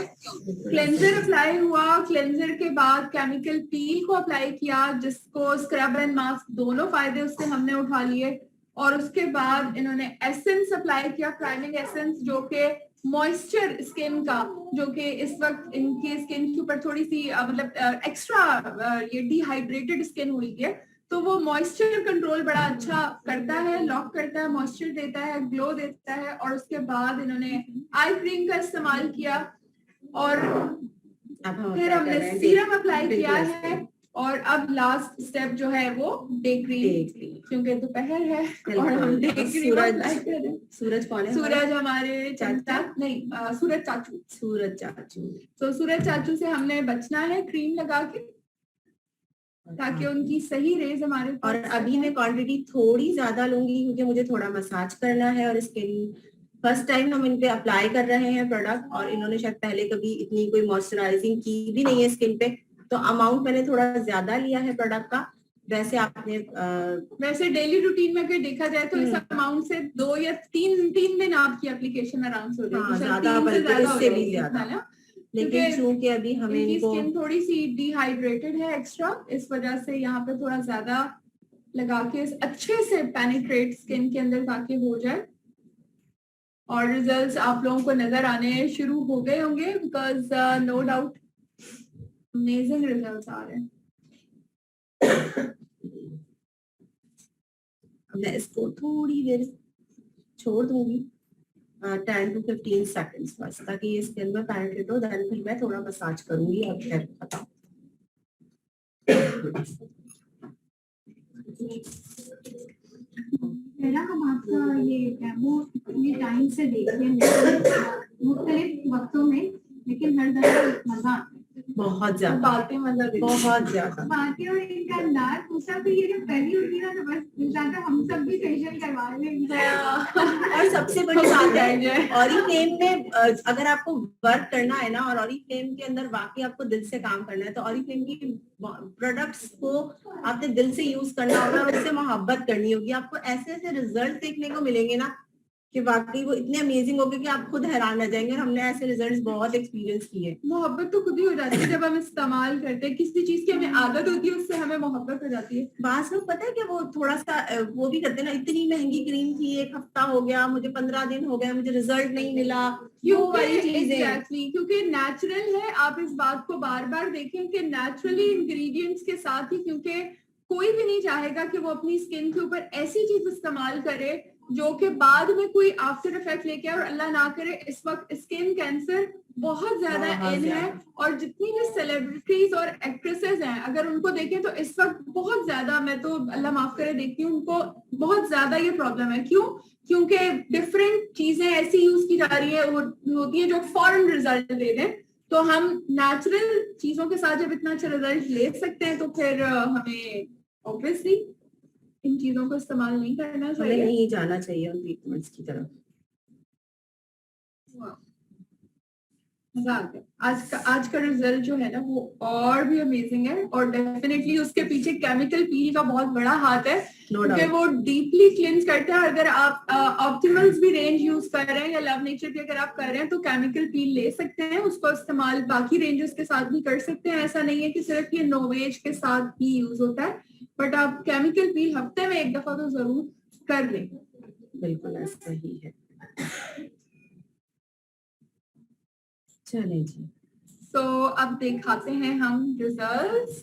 क्लेंजर अप्लाई हुआ, क्लेंजर के बाद केमिकल पील को अप्लाई किया, जिसको स्क्रब एंड मास्क दोनों फायदे उससे हमने उठा लिए, और उसके बाद इन्होंने एसेंस अप्लाई किया, प्राइमिंग एसेंस, जो कि मॉइस्चर स्किन का, जो कि इस वक्त इनकी स्किन के ऊपर थोड़ी सी मतलब एक्स्ट्रा ये डिहाइड्रेटेड स्किन हुई है, तो वो मॉइस्चर कंट्रोल बड़ा अच्छा करता है, लॉक करता है, मॉइस्चर देता है, ग्लो देता है। और उसके बाद इन्होंने आई क्रीम का इस्तेमाल किया, और फिर हमने सीरम अप्लाई किया है, और अब लास्ट स्टेप जो है वो डे क्रीम, क्योंकि दोपहर है और हम डे क्रीम अप्लाई कर रहे हैं। सूरज कौन है? सूरज हमारे चाचा नहीं, सूरज चाचू। सूरज चाचू। तो सूरज चाचू से हमने बचना है क्रीम लगा के, ताकि उनकी सही रेज हमारे। और अभी मैं क्वांटिटी थोड़ी ज्यादा लूंगी क्योंकि मुझे थोड़ा मसाज करना है, और स्किन फर्स्ट टाइम हम इन पे अप्लाई कर रहे हैं प्रोडक्ट, और इन्होंने शायद पहले कभी इतनी कोई मॉइस्चराइजिंग की भी नहीं है स्किन पे, तो अमाउंट मैंने थोड़ा ज्यादा लिया है प्रोडक्ट का। वैसे आपने वैसे डेली रूटीन में अगर देखा जाए तो इस अमाउंट से 2 या 3 दिन आपकी एप्लीकेशन आराम से हो जाएगी, ज्यादा बल्कि इससे भी ज्यादा, लेकिन चूंकि अभी हमें इनको स्किन थोड़ी सी डिहाइड्रेटेड है एक्स्ट्रा, इस वजह से यहाँ पे थोड़ा ज्यादा लगा के अच्छे से पेनिट्रेट स्किन के अंदर ताकि हो जाए, और रिजल्ट्स आप लोगों को नजर आने शुरू हो गए होंगे, because no doubt amazing results आ रहे हैं। मैं इसको थोड़ी देर छोड़ दूंगी, 10 to 15 सेकंड्स बस, ताकि ये स्किन में पेनिट्रेट हो, देन फिर मैं थोड़ा मसाज करूंगी। अब फिर बताओ पहला हम आपका ये डेमो इतने टाइम से देख रहे हैं मुख्तलिफ वक्तों में, लेकिन हर दफा मजा आता है, बहुत ज्यादा बातें मतलब बहुत ज्यादा बातें और इनका अंदाज पूछा, तो ये जब पहली होती है ना तो बस ज्यादा हम सब भी फेशियल करवा लेंगे। और सबसे बड़ी बात है ऑरिफ्लेम में अगर आपको वर्क करना है ना, और ऑरिफ्लेम के अंदर वाकई आपको दिल से काम करना है, तो ऑरिफ्लेम की प्रोडक्ट्स को आपने दिल से यूज करना होगा और उससे मोहब्बत करनी होगी। आपको ऐसे ऐसे रिजल्ट देखने को मिलेंगे ना कि वाकई वो इतने अमेजिंग होंगे कि आप खुद हैरान रह जाएंगे। और हमने ऐसे रिजल्ट्स बहुत एक्सपीरियंस किए। मोहब्बत तो खुद ही हो जाती है जब हम इस्तेमाल करते हैं, किसी चीज की हमें आदत होती है उससे हमें मोहब्बत हो जाती है। बास लोग पता है कि वो थोड़ा सा वो भी करते हैं ना, इतनी महंगी क्रीम थी, 1 हफ्ता हो गया, मुझे 15 दिन हो गए, मुझे रिजल्ट नहीं मिला, वो वाली चीजें। Exactly, क्योंकि नेचुरल है। आप इस बात को बार बार देखें कि नेचुरली इंग्रेडिएंट्स के साथ ही, क्योंकि कोई भी नहीं चाहेगा कि वो अपनी स्किन के ऊपर ऐसी चीज इस्तेमाल करे जो कि बाद में कोई आफ्टर इफेक्ट लेके आए। और अल्लाह ना करे, इस वक्त स्किन कैंसर बहुत ज्यादा इन है, और जितनी भी सेलिब्रिटीज और एक्ट्रेसेस हैं अगर उनको देखें तो इस वक्त बहुत ज्यादा, मैं तो अल्लाह माफ करे देखती हूँ, उनको बहुत ज्यादा ये प्रॉब्लम है। क्यों? क्योंकि डिफरेंट चीजें ऐसी यूज की जा रही है होती है जो फौरन रिजल्ट दे दें। तो हम नेचुरल चीजों के साथ जब इतना अच्छा रिजल्ट ले सकते हैं तो फिर हमें ऑब्वियसली इन चीजों को इस्तेमाल नहीं करना हमें चाहिए, नहीं जाना चाहिए उन ट्रीटमेंट्स की तरफ। मजा आ गया। आज का रिजल्ट जो है ना वो और भी अमेजिंग है, और डेफिनेटली उसके पीछे केमिकल पील का बहुत बड़ा हाथ है, क्योंकि वो डीपली क्लींस करता है। अगर आप ऑप्टिमल्स भी रेंज यूज कर रहे हैं या लव नेचर की अगर आप कर रहे हैं तो केमिकल पील ले सकते हैं, उसको इस्तेमाल बाकी रेंजेस के साथ भी कर सकते हैं। ऐसा नहीं है कि सिर्फ ये नोवेज के साथ ही यूज होता है, बट आप केमिकल पील हफ्ते में 1 दफा तो जरूर कर लें। बिल्कुल ऐसा ही है। चले जी, तो अब दिखाते हैं हम रिजल्ट्स।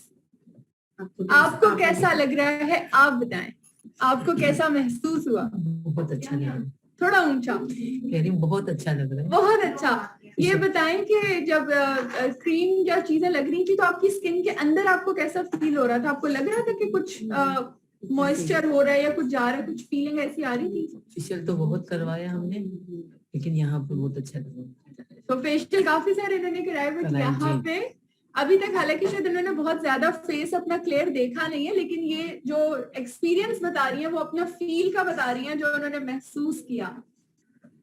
आपको कैसा लग रहा है, आप बताएं, आपको कैसा महसूस हुआ? बहुत अच्छा लग रहा है, थोड़ा ऊंचा। कह रही हूँ बहुत अच्छा लग रहा है। बहुत अच्छा। ये बताएं कि जब क्रीम या चीजें लग रही थी तो आपकी स्किन के अंदर आपको कैसा फील हो रहा था? आपको लग रहा था कि कुछ मॉइस्चर हो रहा है या कुछ जा रहा है, कुछ फीलिंग ऐसी आ रही थी? फेशियल तो बहुत करवाया हमने, लेकिन यहाँ पे बहुत अच्छा लगा। तो फेशियल काफी सारे इन्होंने कराए, बट कराए, यहाँ जी। पे अभी तक हालांकि शायद इन्होंने बहुत ज्यादा फेस अपना क्लियर देखा नहीं है, लेकिन ये जो एक्सपीरियंस बता रही है वो अपना फील का बता रही है, जो उन्होंने महसूस किया।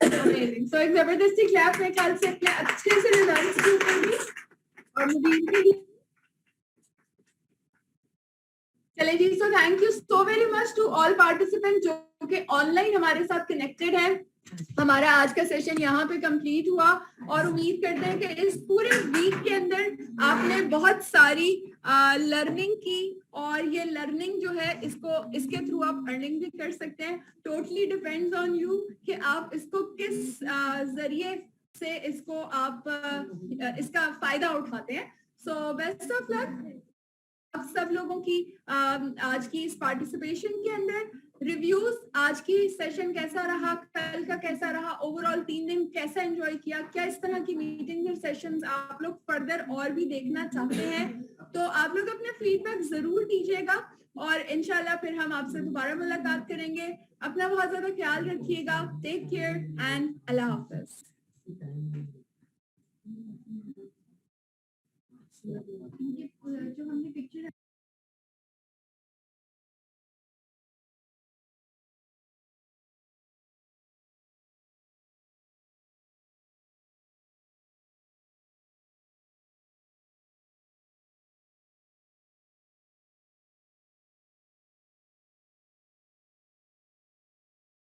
अमेजिंग। सो एक जबरदस्ती क्लैप मेरे ख्याल से अपने अच्छे से रिजल्ट्स के ऊपर भी और मुबीन के लिए। चले जी, so thank you so very much to all participant जो कि ऑनलाइन हमारे साथ कनेक्टेड हैं। हमारा आज का सेशन यहाँ पे कंप्लीट हुआ और उम्मीद करते हैं कि इस पूरे वीक के अंदर आपने बहुत सारी लर्निंग की, और ये लर्निंग जो है इसके थ्रू आप अर्निंग भी कर सकते हैं। टोटली डिपेंड्स ऑन यू कि आप इसको किस जरिए से इसको आप इसका फायदा उठाते हैं। सो बेस्ट ऑफ लक आप सब लोगों की आज की इस पार्टिसिपेशन के अंदर। रिव्यूज, आज की सेशन कैसा रहा, कल का कैसा रहा, ओवरऑल 3 दिन कैसा एंजॉय किया, क्या इस तरह की मीटिंग और सेशंस आप लोग फर्दर और भी देखना चाहते हैं, तो आप लोग अपने फीडबैक जरूर दीजिएगा और इंशाल्लाह फिर हम आपसे दोबारा मुलाकात करेंगे। अपना बहुत ज्यादा ख्याल रखिएगा। टेक केयर एंड अल्लाह हाफिज।